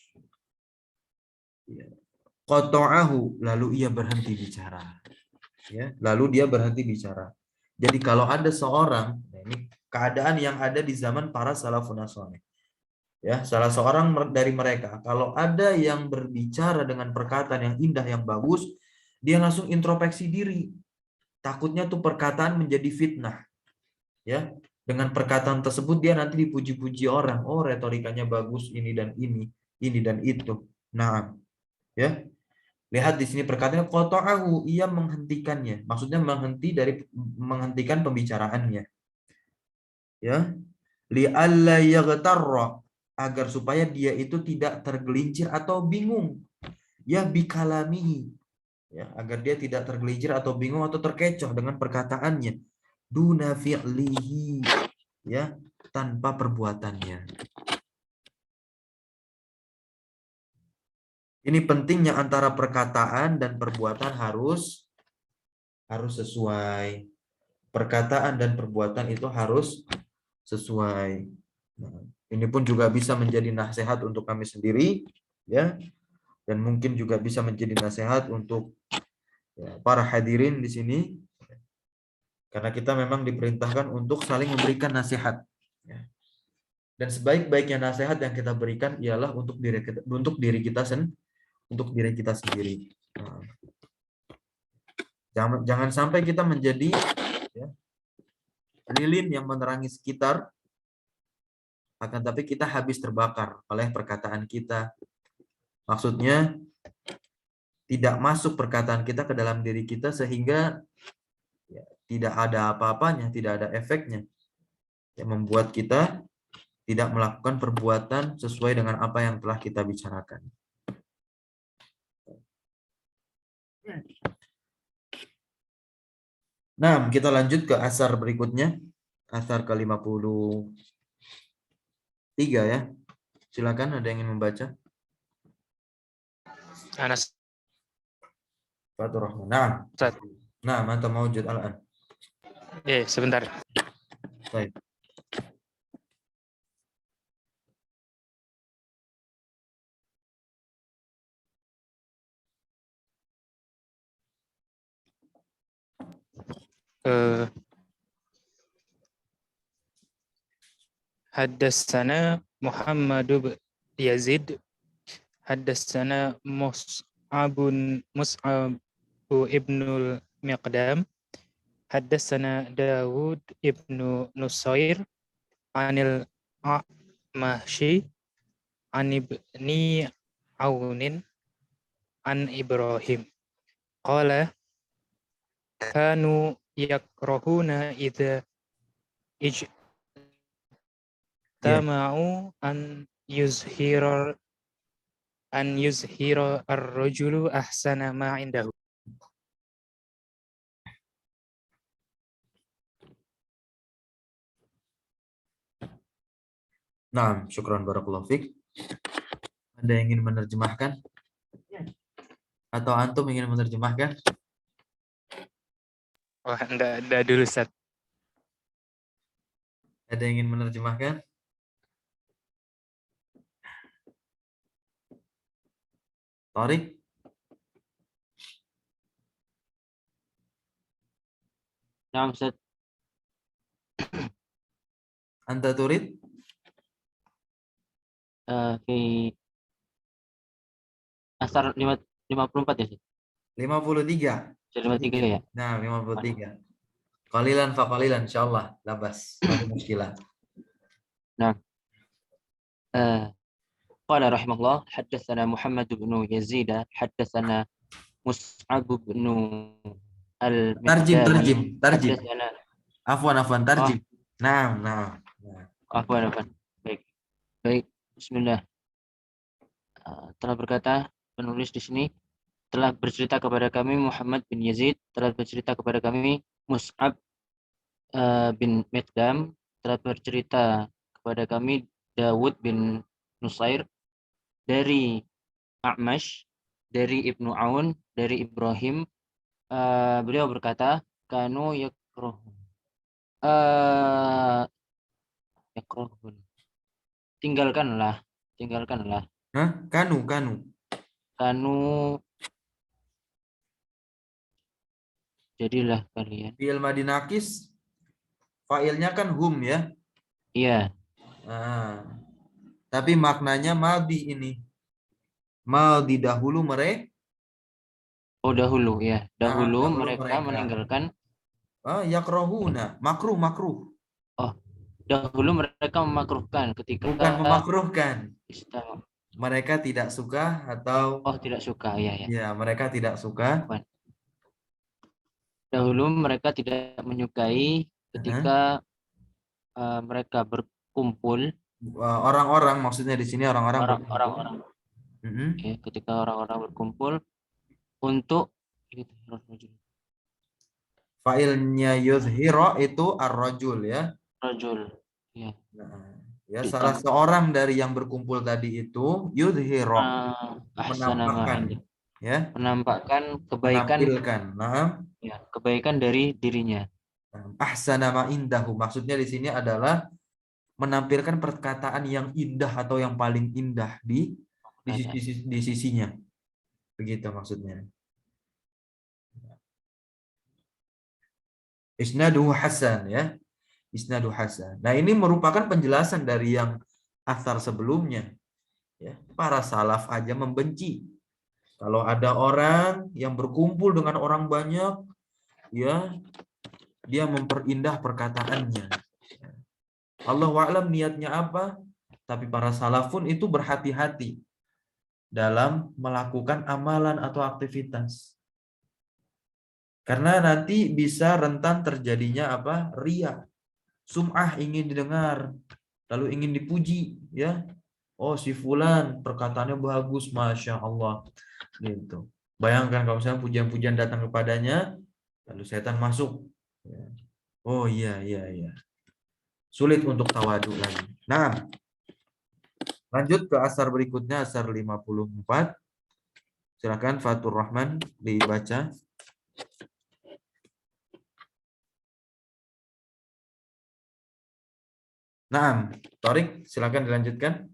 Ya. Qata'ahu, lalu ia berhenti bicara. Ya, lalu dia berhenti bicara. Jadi kalau ada seorang, nah ini keadaan yang ada di zaman para salafun saleh. Ya, salah seorang dari mereka, kalau ada yang berbicara dengan perkataan yang indah, yang bagus, dia langsung introspeksi diri. Takutnya tuh perkataan menjadi fitnah. Ya, dengan perkataan tersebut dia nanti dipuji-puji orang. Oh, retorikanya bagus, ini dan ini dan itu. Nah, ya. Lihat di sini perkataannya qata'ahu, ia menghentikannya. Maksudnya menghentikan pembicaraannya. Ya. Li'alla yaghtarra, agar supaya dia itu tidak tergelincir atau bingung. Ya bikalamihi. Ya, agar dia tidak tergelincir atau bingung atau terkecoh dengan perkataannya. Duna fi'lihi. Ya, tanpa perbuatannya. Ini pentingnya antara perkataan dan perbuatan harus sesuai. Perkataan dan perbuatan itu harus sesuai. Nah, ini pun juga bisa menjadi nasihat untuk kami sendiri, ya, dan mungkin juga bisa menjadi nasihat untuk, ya, para hadirin di sini, karena kita memang diperintahkan untuk saling memberikan nasihat. Ya. Dan sebaik-baiknya nasihat yang kita berikan ialah untuk diri kita sendiri. Nah, jangan sampai kita menjadi, ya, lilin yang menerangi sekitar, akan tapi kita habis terbakar oleh perkataan kita. Maksudnya tidak masuk perkataan kita ke dalam diri kita sehingga, ya, tidak ada apa-apanya, tidak ada efeknya, yang membuat kita tidak melakukan perbuatan sesuai dengan apa yang telah kita bicarakan. Nah, kita lanjut ke asar berikutnya, asar ke-53, ya. Silakan, ada yang ingin membaca? Anas. Fatur Rahman. Nah, Ustaz. nah, mantap, mawjud al-an. Sebentar. Baik. Haddatsana Muhammad bin Yazid, haddatsana Mus'ab ibnul Miqdam, haddatsana Dawud ibnu Nusair, anil A'mashi, an ibni Aunin, an Ibrahim. Qala kanu yakrahuna idza ijtama'u an yuzhira ar-rajulu ahsana ma indahu. Nah, syukran barakallahu fiik. Ada yang ingin menerjemahkan? Atau antum ingin menerjemahkan? Wah, enggak dulu, Ustaz. Ada yang ingin menerjemahkan? Tariq? Nah, Ustaz. Anta turid? Fi asar 54 ya, Ustaz? 53. 53 ya? Nah, 53. Qalilan fa qalilan, insyaallah. Labas. Mari muskilah. Nah. Qala rahimahullah, haddatsana Muhammad bin Yazid, haddatsana Mus'ab bin Tarjim. Haddatsana Afwan, tarjim. Nah. Afwan. Baik. Bismillah. Telah berkata penulis di sini, telah bercerita kepada kami Muhammad bin Yazid, telah bercerita kepada kami Mus'ab bin Miqdam telah bercerita kepada kami Dawud bin Nusair dari A'mash, dari Ibnu Aun, dari Ibrahim. Beliau berkata, kanu yakrohun. Yakrohun. Tinggalkanlah. Hah? Kanu. Kanu, jadilah kalian. Fi'il madi nakis, fa'ilnya kan hum ya. Iya, Nah, tapi maknanya madi ini. Madi dahulu mereka. dahulu ya. Dahulu Dahulu mereka mereka. meninggalkan. Yakrohuna. Makruh. Oh, dahulu mereka memakruhkan ketika Bukan memakruhkan. Islam. Mereka tidak suka atau Tidak suka, ya. ya mereka tidak suka. Dahulu mereka tidak menyukai ketika mereka berkumpul. Orang-orang maksudnya di sini orang-orang Orang-orang. Ya, ketika orang-orang berkumpul untuk fa'ilnya yuzhiro itu ar-rajul ya. rajul. Ya. Ya, salah seorang dari yang berkumpul tadi itu yuzhiro, menampakkan ya, menampakkan kebaikan, menampilkan. ya, kebaikan dari dirinya. Ahsana ma indahu, maksudnya di sini adalah menampilkan perkataan yang indah atau yang paling indah di sisinya. Begitu maksudnya. Isnaduhu hasan ya. Isnadu hasan. Nah, ini merupakan penjelasan dari yang athar sebelumnya. Ya, para salaf aja membenci kalau ada orang yang berkumpul dengan orang banyak, ya, dia memperindah perkataannya. Allah wa'lam niatnya apa, tapi para salafun itu berhati-hati dalam melakukan amalan atau aktivitas. Karena nanti bisa rentan terjadinya apa? Riya. Sum'ah, ingin didengar, lalu ingin dipuji, ya. Oh, si fulan perkataannya bagus, masya Allah, gitu. Bayangkan kalau misalnya pujian-pujian datang kepadanya, lalu setan masuk. Oh iya. Sulit untuk tawadu lagi. Nah, lanjut ke asar berikutnya, asar 54. Silakan Fatur Rahman dibaca. Nah, Torik, silakan dilanjutkan.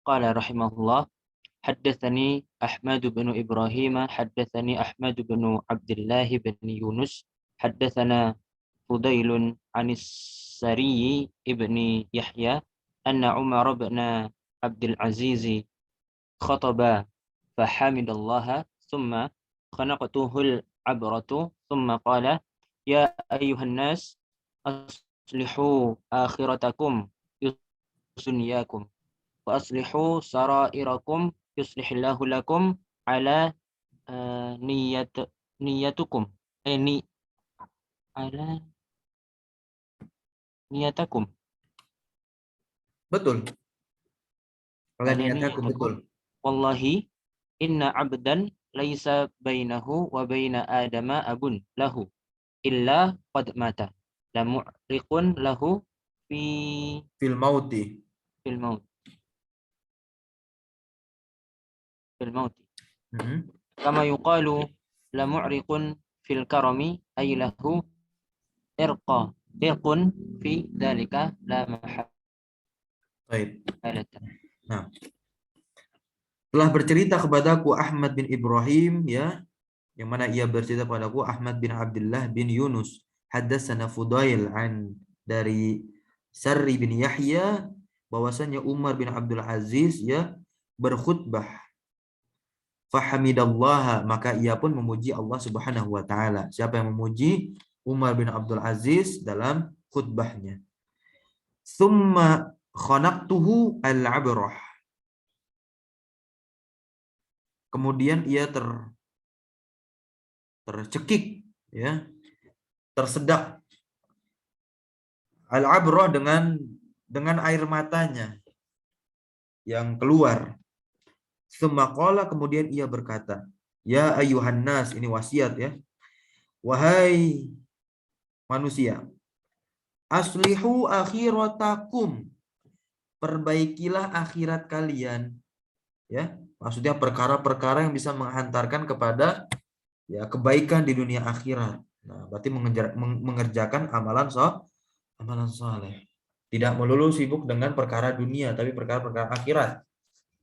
Qala rahimahullah, haddatsani Ahmad bin Ibrahim, haddatsani Ahmad bin Abdullah bin Yunus, haddatsana Fudailun anis Sari ibni Yahya, anna Umar bin Abdul Aziz khataba fahamidallaha thumma khanaqtuhul abratu thumma qala ya ayyuhan nas aslihu akhiratakum yusunyakum wa aslihu sarairakum yuslihillahu lakum ala niyatukum ala niyatakum. Betul. Ala niyatakum, betul. Wallahi inna abdan laisa bainahu wa baina adama abun lahu illa qad mata la mu'riqun lahu fil mauti kama yuqalu la mu'riqun fil karami ay lahu irqun fi dzalika la mahalata. Nah, telah bercerita kepadaku Ahmad bin Ibrahim, ya, yang mana ia bercerita kepadaku Ahmad bin Abdullah bin Yunus, haddatsana Fudail dari Sarri bin Yahya, bahwasanya Umar bin Abdul Aziz, ya, berkhutbah. Fahamidallaha, maka ia pun memuji Allah Subhanahu wa taala. Siapa yang memuji? Umar bin Abdul Aziz dalam khutbahnya. Tsumma khanaqtuhu al-abrah. Kemudian ia tercekik, ya, tersedak al-abrah dengan air matanya yang keluar. Tsumma qala, kemudian ia berkata, Ya ayuhan nas, ini wasiat ya. Wahai manusia, aslihu akhiratakum, perbaikilah akhirat kalian, ya. Maksudnya perkara-perkara yang bisa menghantarkan kepada ya kebaikan di dunia akhirat. Nah, berarti mengerjakan amalan soleh. Tidak melulu sibuk dengan perkara dunia, tapi perkara-perkara akhirat.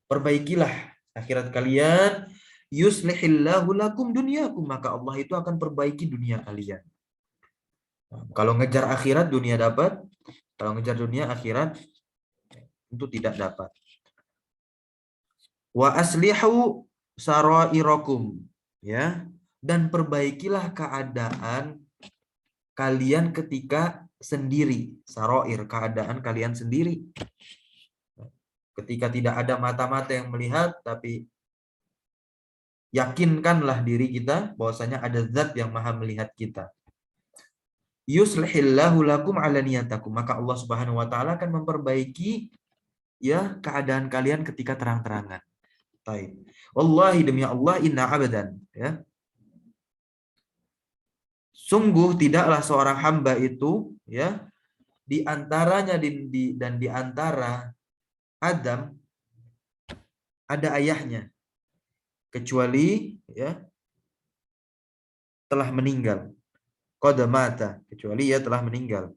Perbaikilah akhirat kalian, yuslihillahu lakum dunyakum, maka Allah itu akan perbaiki dunia kalian. Nah, kalau ngejar akhirat dunia dapat, kalau ngejar dunia akhirat itu tidak dapat. Wa aslihu sarairakum, ya, dan perbaikilah keadaan kalian ketika sendiri. Sarair, keadaan kalian sendiri. Ketika tidak ada mata-mata yang melihat, tapi yakinkanlah diri kita bahwasanya ada zat yang maha melihat kita. Yuslihillahu lakum ala niyatakum, maka Allah Subhanahu wa taala akan memperbaiki ya keadaan kalian ketika terang-terangan. Baik. Wallahi, demi Allah, inna abadan, ya. Sungguh tidaklah seorang hamba itu, ya, di antaranya dan di antara Adam ada ayahnya, kecuali ya telah meninggal. Qad mata, kecuali ia telah meninggal.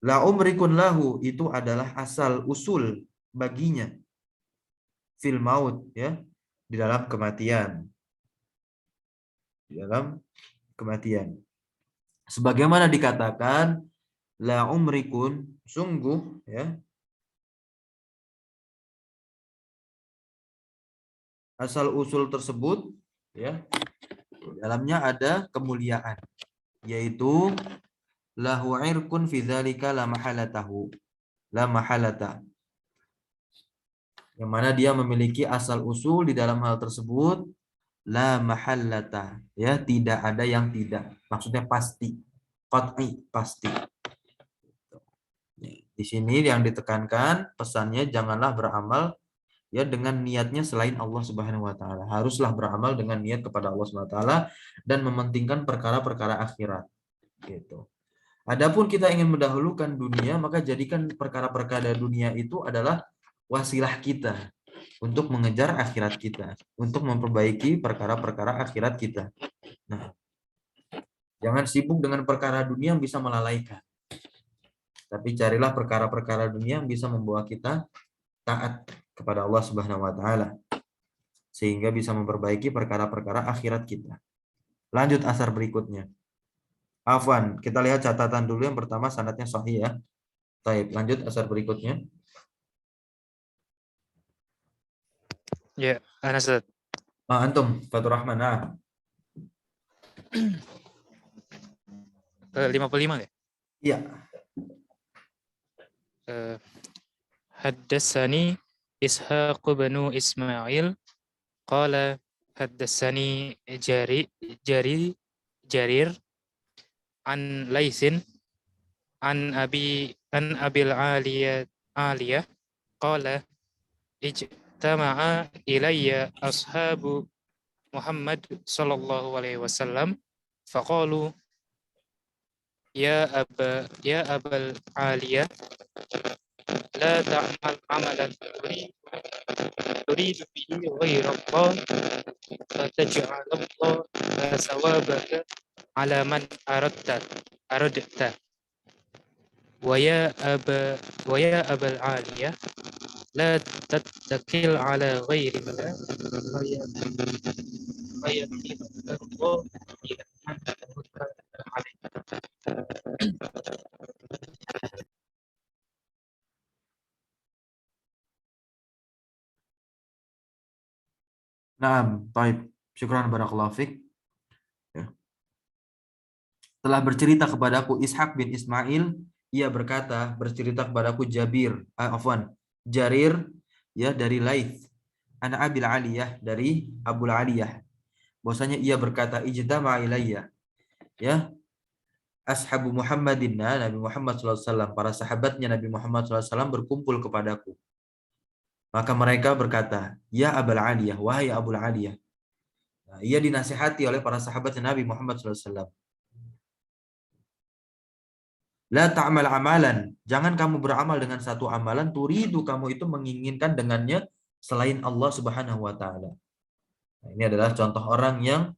La umrikun lahu, itu adalah asal usul baginya. Fil maut, ya, di dalam kematian. Di dalam kematian. Sebagaimana dikatakan la umrikun, sungguh, ya, asal usul tersebut, ya, dalamnya ada kemuliaan, yaitu lahu irkun fi dzalika la mahalatahu, la mahalata, yang mana dia memiliki asal usul di dalam hal tersebut, la mahallata, ya, tidak ada yang tidak, maksudnya pasti, qat'i, pasti. Di sini yang ditekankan pesannya, janganlah beramal ya dengan niatnya selain Allah Subhanahu wa taala. Haruslah beramal dengan niat kepada Allah Subhanahu wa taala dan mementingkan perkara-perkara akhirat, gitu. Adapun kita ingin mendahulukan dunia, maka jadikan perkara-perkara dunia itu adalah wasilah kita untuk mengejar akhirat kita, untuk memperbaiki perkara-perkara akhirat kita. Nah, jangan sibuk dengan perkara dunia yang bisa melalaikan. Tapi carilah perkara-perkara dunia yang bisa membawa kita taat kepada Allah Subhanahu wa taala, sehingga bisa memperbaiki perkara-perkara akhirat kita. Lanjut asar berikutnya. Afwan, kita lihat catatan dulu. Yang pertama sanadnya sahih, ya. Baik, lanjut asar berikutnya. Ya, Ustaz. Antum, Fatur Rahman. 55 ya? Iya. Haddatsani Ishaq bin Ismail qala haddatsani Jarir an Laisin an Abil Aliyah qala ijtama'a ilayya ashabu Muhammad sallallahu alaihi wasallam faqalu ya Abal Aliyah la ta'mal amalan turidu bihi ghayra Allah fataj'al Allah thawabaka ala man aradta wa ya Abal Aliyah la tattakil ala ghayri Allah fayatin Allah ila anta alaihi. Naam, baik. Syukran barakallahu fik. Ya. Telah bercerita kepadaku Ishaq bin Ismail, ia bercerita kepadaku Jarir, ya, dari Laits, anak Abil Aliyah, dari Abul Aliyah, bahwasanya ia berkata ijtama'a ilayya, ya, ashabu Muhammadin, Nabi Muhammad SAW, para sahabatnya Nabi Muhammad SAW berkumpul kepadaku. Maka mereka berkata, ya Abul Aliyah, wahai Abul Aliyah, Nah, ia dinasihati oleh para sahabat Nabi Muhammad SAW. La ta'mal amalan. Jangan kamu beramal dengan satu amalan turidu kamu itu menginginkan dengannya selain Allah Subhanahu wa taala. Nah, ini adalah contoh orang yang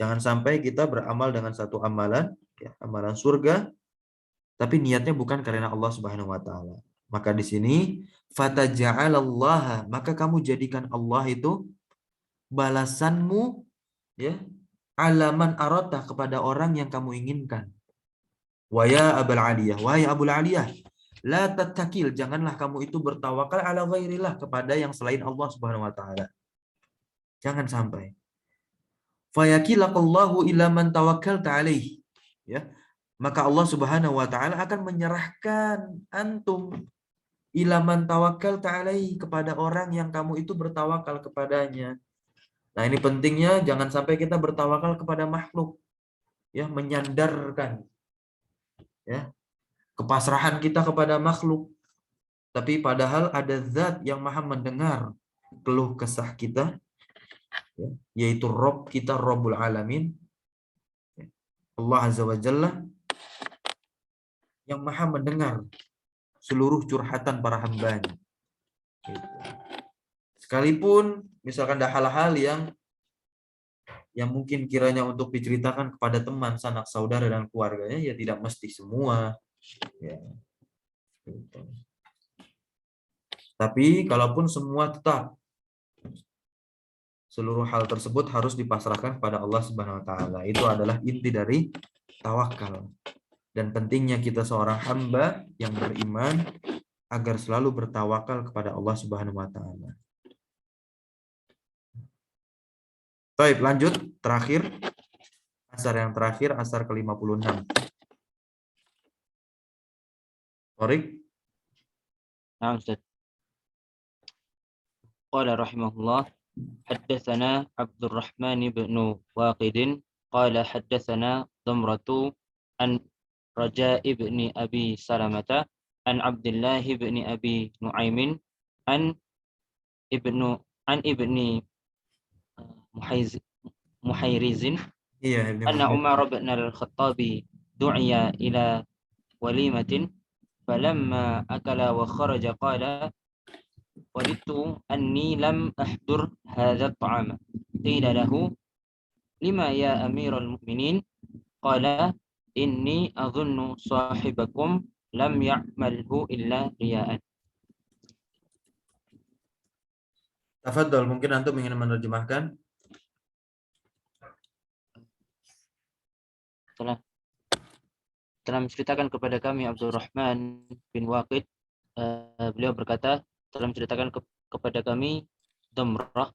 jangan sampai kita beramal dengan satu amalan, ya, amalan surga, tapi niatnya bukan karena Allah Subhanahu wa taala. Maka di sini fataja'alallaha, maka kamu jadikan Allah itu balasanmu, ya, alaman arata kepada orang yang kamu inginkan. Wa ya Abul Aliyah, wahai Abul Aliyah, la tattakil, janganlah kamu itu bertawakal ala ghairillah, kepada yang selain Allah Subhanahu wa taala. Jangan sampai. Fayakilakallahu ila man tawakkalta alaih. Ya. Maka Allah Subhanahu wa taala akan menyerahkan antum ila man tawakkalta alaih, kepada orang yang kamu itu bertawakal kepadanya. Nah, ini pentingnya jangan sampai kita bertawakal kepada makhluk. Ya, menyandarkan, ya, kepasrahan kita kepada makhluk. Tapi padahal ada zat yang maha mendengar keluh kesah kita, ya, yaitu Rob kita, Rabbul Alamin, Allah Azza wa Jalla, yang maha mendengar seluruh curhatan para hambanya. Gitu. Sekalipun misalkan ada hal-hal yang mungkin kiranya untuk diceritakan kepada teman, sanak saudara dan keluarganya, ya tidak mesti semua. Ya. Gitu. Tapi kalaupun semua, tetap seluruh hal tersebut harus dipasrahkan kepada Allah Subhanahu wa taala. Itu adalah inti dari tawakal. Dan pentingnya kita seorang hamba yang beriman agar selalu bertawakal kepada Allah Subhanahu wa taala. Baik, lanjut terakhir. Asar yang terakhir, asar ke-56. Torik. Nah, Ustaz. Qala rahimahullah, haddatsana Abdul Rahman bin Waqid qala haddatsana Damratu an Raja ibni Abi Salamata an Abdullah ibni Abi Nuaimin an ibni Muhairizin Iya, Ibnu anna Muhammad. Umar bin al-Khattabi du'iya ila walimatin falamma akala wa kharaja qala wadittu anni lam ahdur hadha at-ta'ama qila lahu lima ya amiral mu'minin qala inni adhunnu sahibakum lam ya'malhu illa riya'an. Tafadhol, mungkin antum ingin menerjemahkan? Telah menceritakan kepada kami Abdul Rahman bin Waqid, beliau berkata telah menceritakan kepada kami Damrah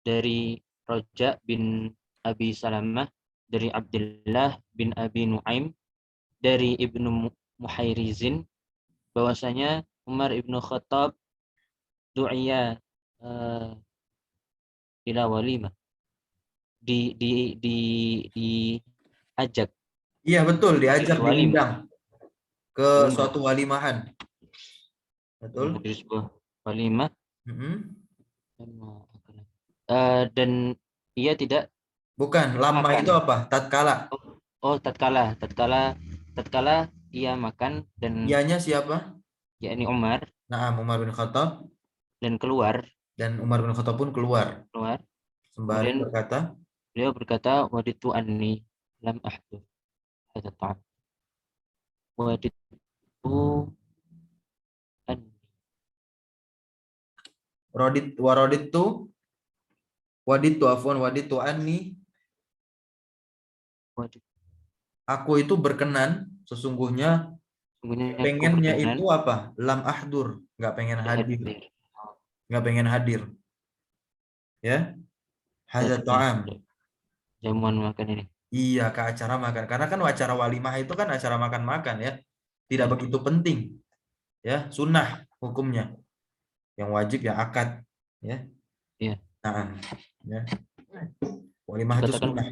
dari Raja bin Abi Salamah, dari Abdullah bin Abi Nuaim, dari Ibnu Muhairizin, bahwasanya Umar ibnu Khattab du'iya ila walimah, diajak. Iya, betul, diajak, diundang ke suatu walimahan. Betul. Di sebuah walimah. Dan ia tidak. Bukan, lama makan. Itu apa? Tatkala. Oh, tatkala ia makan, dan ianya siapa? Yakni Umar. Nah, Umar bin Khattab. Dan keluar. Dan Umar bin Khattab pun keluar. Sembari berkata, beliau berkata, waditu anni lam ahdu hadza ta'am. Waditu anni. Waditu anni. Aku itu berkenan, sesungguhnya pengennya itu apa? Lam ahdur, nggak pengen hadir. Nggak pengen hadir. Ya. Hadza ta'am. Jamuan makan ini. Iya, ke acara makan. Karena kan acara walimah itu kan acara makan-makan, ya. Tidak begitu penting. Ya, sunnah hukumnya. Yang wajib ya akad, ya. Iya. Nah, ya. Walimah itu sunnah.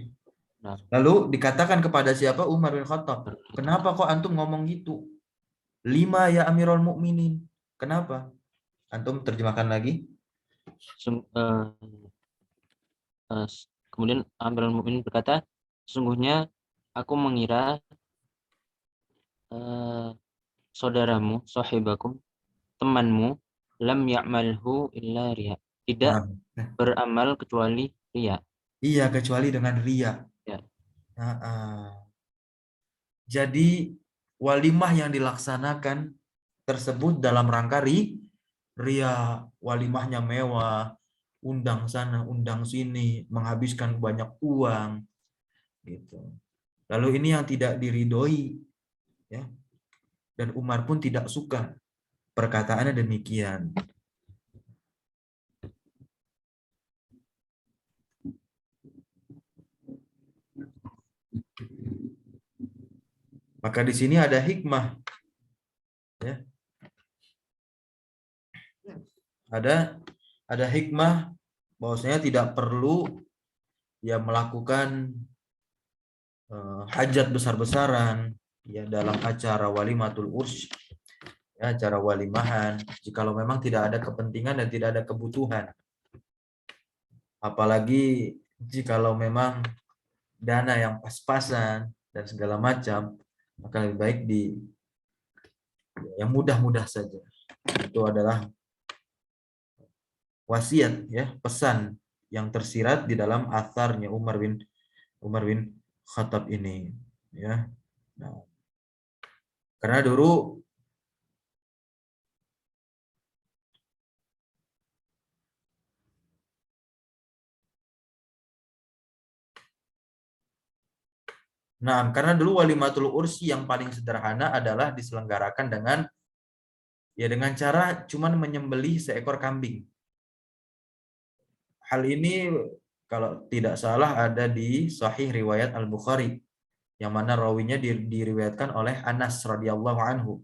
Lalu dikatakan kepada siapa? Umar bin Khattab. Kenapa kok antum ngomong gitu? 5 ya Amirul Mukminin. Kenapa? Antum terjemahkan lagi. Kemudian Amirul Mukminin berkata, sesungguhnya aku mengira saudaramu, sahibakum, temanmu, lam ya'malhu illa riya. Tidak Nah, beramal kecuali riya. iya, kecuali dengan riya. Ya. Nah, jadi walimah yang dilaksanakan tersebut dalam rangka riya, walimahnya mewah, undang sana, undang sini, menghabiskan banyak uang, gitu. Lalu ini yang tidak diridhoi, ya. Dan Umar pun tidak suka perkataannya demikian. Maka di sini ada hikmah, ya. Ada hikmah bahwasanya tidak perlu ya melakukan hajat besar-besaran ya dalam acara walimatul urs, ya acara walimahan, jikalau memang tidak ada kepentingan dan tidak ada kebutuhan. Apalagi jikalau memang dana yang pas-pasan dan segala macam, maka lebih baik yang mudah-mudah saja. Itu adalah wasiat, ya, pesan yang tersirat di dalam atharnya Umar bin Khattab ini, ya. Nah, karena dulu walimatul ursi yang paling sederhana adalah diselenggarakan dengan cara cuman menyembelih seekor kambing. Hal ini kalau tidak salah ada di Sahih riwayat Al-Bukhari, yang mana rawinya diriwayatkan oleh Anas radhiyallahu anhu.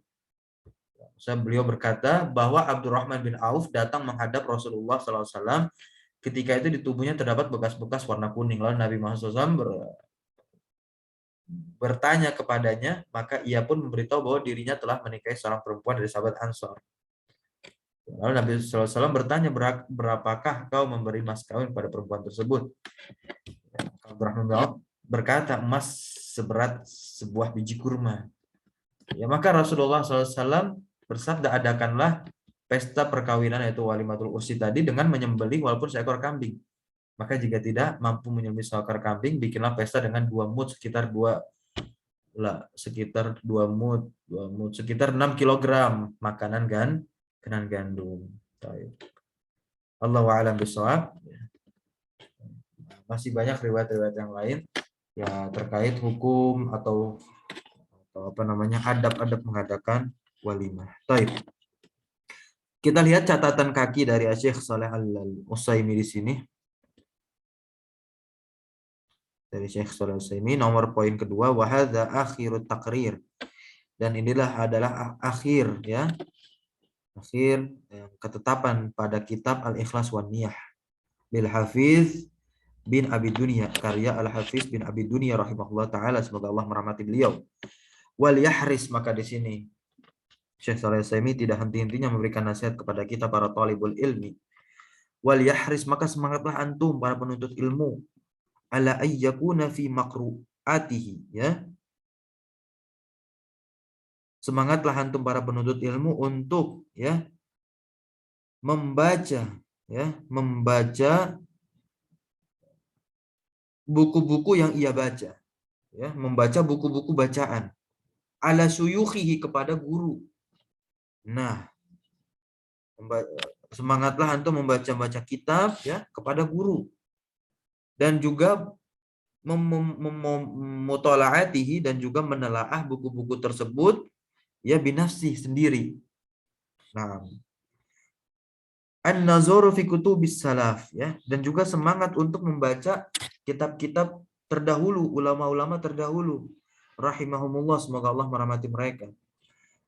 Beliau berkata bahwa Abdurrahman bin Auf datang menghadap Rasulullah SAW. Ketika itu di tubuhnya terdapat bekas-bekas warna kuning. Lalu Nabi Muhammad SAW bertanya kepadanya, maka ia pun memberitahu bahwa dirinya telah menikahi seorang perempuan dari sahabat Ansor. Lalu Nabi SAW bertanya, berapakah kau memberi mas kawin pada perempuan tersebut? Abdurrahman bin Auf berkata, emas seberat sebuah biji kurma. Ya, maka Rasulullah SAW bersabda, adakanlah pesta perkawinan yaitu walimatul ursi tadi dengan menyembelih walaupun seekor kambing. Maka jika tidak mampu menyembelih seekor kambing, bikinlah pesta dengan 2 mud sekitar 6 kilogram makanan gandum. Allahu a'lam bishawab. Masih banyak riwayat-riwayat yang lain ya terkait hukum atau adab-adab mengadakan walimah. Baik. Kita lihat catatan kaki dari Syekh Shalih Al-Utsaimin di sini. Dari Syekh Shalih Al-Utsaimin, nomor poin kedua, wa hadza akhirut taqrir. Dan inilah adalah akhir, ya. Akhir ketetapan pada kitab Al-Ikhlas wan Niyah lil Hafiz bin Abi Dunya, karya Al-Hafiz bin Abi Dunya rahimahullah taala, semoga Allah merahmati beliau. Wal yahris, maka di sini Syekh Shalih Al-Utsaimin tidak henti-hentinya memberikan nasihat kepada kita para talibul ilmi. Wal yahris, maka semangatlah antum para penuntut ilmu, ala ayyakuna fi makru'atihi, ya. Semangatlah antum para penuntut ilmu untuk membaca buku-buku yang ia baca, ya, membaca buku-buku bacaan ala suyukhihi, kepada guru. Nah, semangatlah antum membaca kitab, ya, kepada guru, dan juga memutalaatihi, dan juga menelaah buku-buku tersebut ya binafsi sendiri. Nah, an-nazuru fi kutubis salaf, ya, dan juga semangat untuk membaca kitab-kitab terdahulu, ulama-ulama terdahulu rahimahumullah, semoga Allah merahmati mereka.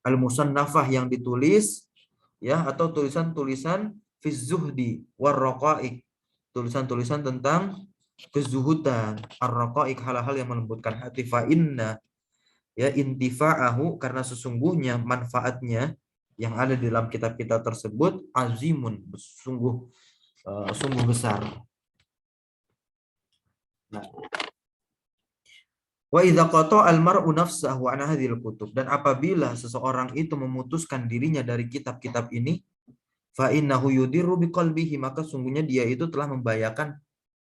Al-musannafah, yang ditulis, ya, atau tulisan-tulisan fi zuhdi war raqaiq, tulisan-tulisan tentang kezuhudan, ar-raqaiq, hal-hal yang melembutkan hati, fa inna, ya, intifa'ahu, karena sesungguhnya manfaatnya yang ada di dalam kitab-kitab tersebut azimun, sungguh besar. Nah, wa idza qata'a al-mar'u nafsahu an hadhil kutub, dan apabila seseorang itu memutuskan dirinya dari kitab-kitab ini, fa innahu yudirru biqalbihi, maka sungguhnya dia itu telah membahayakan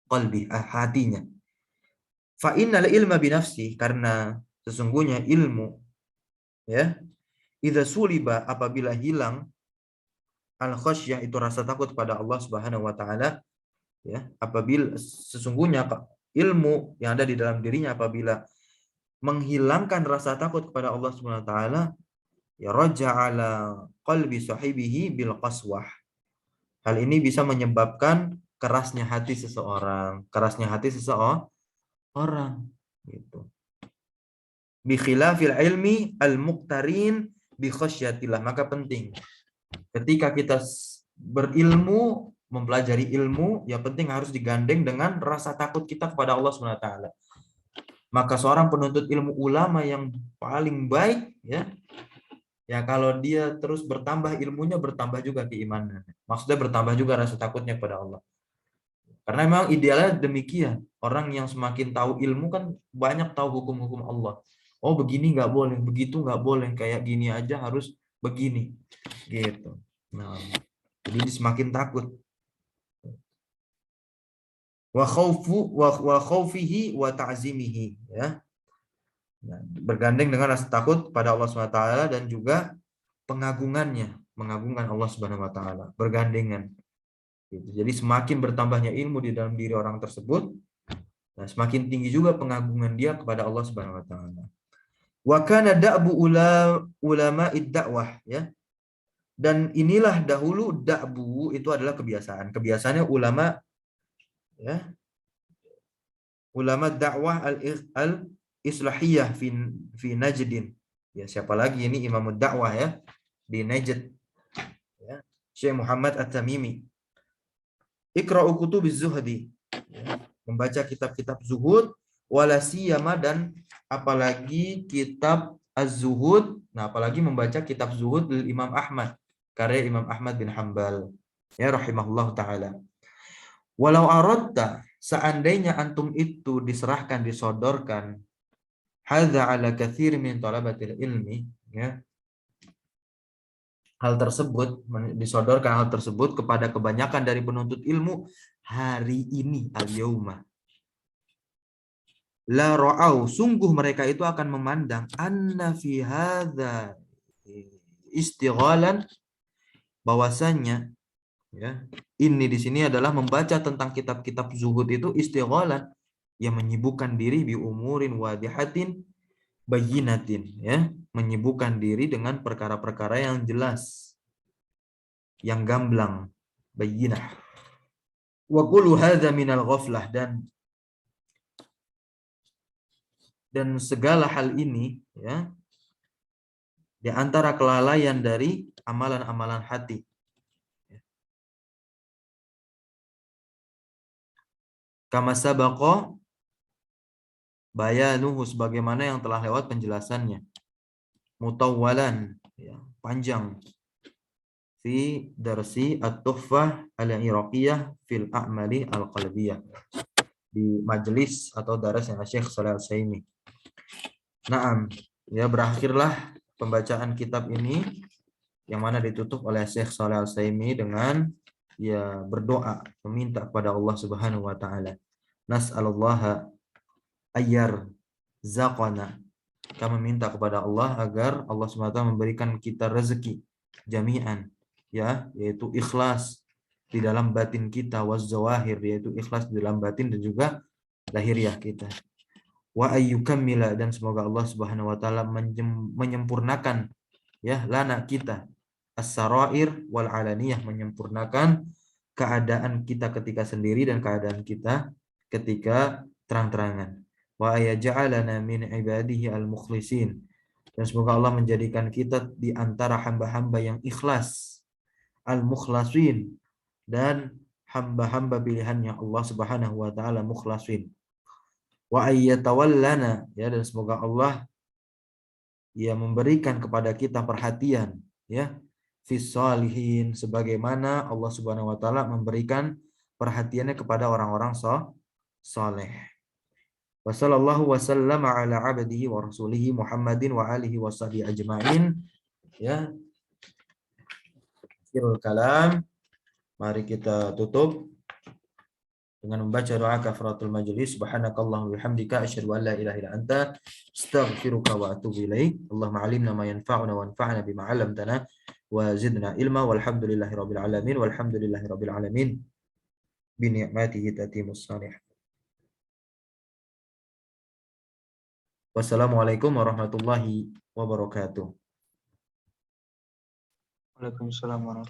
qalbi, hatinya. Fa innal ilma binafsi, karena sesungguhnya ilmu, ya, idza suliba, apabila hilang, al khasyah, itu rasa takut pada Allah Subhanahu wa taala, ya, apabila sesungguhnya ilmu yang ada di dalam dirinya apabila menghilangkan rasa takut kepada Allah Subhanahu wa taala, ya raja'ala qalbi sahibihi bil qaswah. Hal ini bisa menyebabkan kerasnya hati seseorang, gitu. Bi khilafil ilmi al muqtarin bi khasyatillah, maka penting ketika kita berilmu, mempelajari ilmu, ya penting harus digandeng dengan rasa takut kita kepada Allah Subhanahu wa taala. Maka seorang penuntut ilmu ulama yang paling baik, ya kalau dia terus bertambah ilmunya, bertambah juga keimanan. Maksudnya bertambah juga rasa takutnya kepada Allah. Karena memang idealnya demikian. Orang yang semakin tahu ilmu kan banyak tahu hukum-hukum Allah. Oh begini nggak boleh, begitu nggak boleh, kayak gini aja harus begini, gitu. Nah, jadi semakin takut. Wa khaufihi wa ta'zimihi, ya. Nah, bergandeng dengan rasa takut pada Allah Subhanahu wa taala dan juga pengagungannya, mengagungkan Allah Subhanahu wa taala, bergandengan. Gitu. Jadi semakin bertambahnya ilmu di dalam diri orang tersebut, nah semakin tinggi juga pengagungan dia kepada Allah Subhanahu wa taala. Wa kana da'bu ulama'id da'wah, ya. Dan inilah dahulu da'bu itu adalah kebiasaan. Kebiasaannya ulama, ya. Ulama dakwah al-islahiyah fi Najdin. Ya, siapa lagi ini imam dakwah, ya, di Najd. Ya, Syekh Muhammad At-Tamimi. Iqra'u kutubiz zuhdi. Ya, membaca kitab-kitab zuhud, wala siyama, dan apalagi kitab az-zuhud. Nah, apalagi membaca kitab zuhud dari Imam Ahmad, karya Imam Ahmad bin Hanbal, ya rahimahullah taala. Walau aradta, seandainya antum itu diserahkan, disodorkan, hadza ala katsir min talabatil ilmi, ya, hal tersebut, disodorkan hal tersebut kepada kebanyakan dari penuntut ilmu hari ini, al-yauma, la ra'au, sungguh mereka itu akan memandang, anna fi hadza istighalan, bahwasanya, ya, ini di sini adalah membaca tentang kitab-kitab zuhud itu istighalan, yang menyibukkan diri bi umurin wadihatin bayyinatin, ya, menyibukkan diri dengan perkara-perkara yang jelas, yang gamblang, bayyinah. Wa kullu hadza minal ghaflah, dan segala hal ini, ya, di antara kelalaian dari amalan-amalan hati. Kama sabaqa bayanuhu, sebagaimana yang telah lewat penjelasannya. Mutawwalan, ya, panjang. Fi darsi at-tuhfah al-iraqiyah fil a'mali al-qalbiyah, di majelis atau darasnya Syekh Shalih Al-Utsaimin. Naam, ya, berakhirlah pembacaan kitab ini yang mana ditutup oleh Syekh Shalih Al-Utsaimin dengan, ya, berdoa meminta kepada Allah Subhanahu wa taala. Nas'alullaha ayyar zaqana, kami minta kepada Allah agar Allah SWT memberikan kita rezeki jami'an, ya, yaitu ikhlas di dalam batin kita, waz-zawahir, yaitu ikhlas di dalam batin dan juga lahiriah kita. Wa ayyukammila, dan semoga Allah Subhanahu wa taala menyempurnakan, ya, lana kita, as-sarair wal alaniyah, menyempurnakan keadaan kita ketika sendiri dan keadaan kita ketika terang-terangan. Wa ayaj'alana min ibadihi al-mukhlisin, dan semoga Allah menjadikan kita di antara hamba-hamba yang ikhlas, al-mukhlasin, dan hamba-hamba pilihannya Allah Subhanahu wa taala mukhlasin. Wa ayyatawallana, ya, dan semoga Allah, ya, memberikan kepada kita perhatian, ya, fis shalihin, sebagaimana Allah Subhanahu wa taala memberikan perhatiannya kepada orang-orang saleh. Wa sallallahu wa sallama ala abdihi wa rasulihi Muhammadin wa alihi wa sahbihi ajma'in. Ya. Akhirul kalam. Mari kita tutup dengan membaca doa kafaratul majlis. Subhanakallahumma bihamdika asyhadu an la ilaha illa anta astaghfiruka wa atubu ilaik. Allahumma 'allimna ma yanfa'una wanfa'na bima 'allamtana wa zidna ilma walhamdulillahi rabbil alamin walhamdulillahi rabbil alamin bi ni'matihi tatimus shalihat. Wassalamualaikum warahmatullahi wabarakatuh. Waalaikumsalam warahmatullahi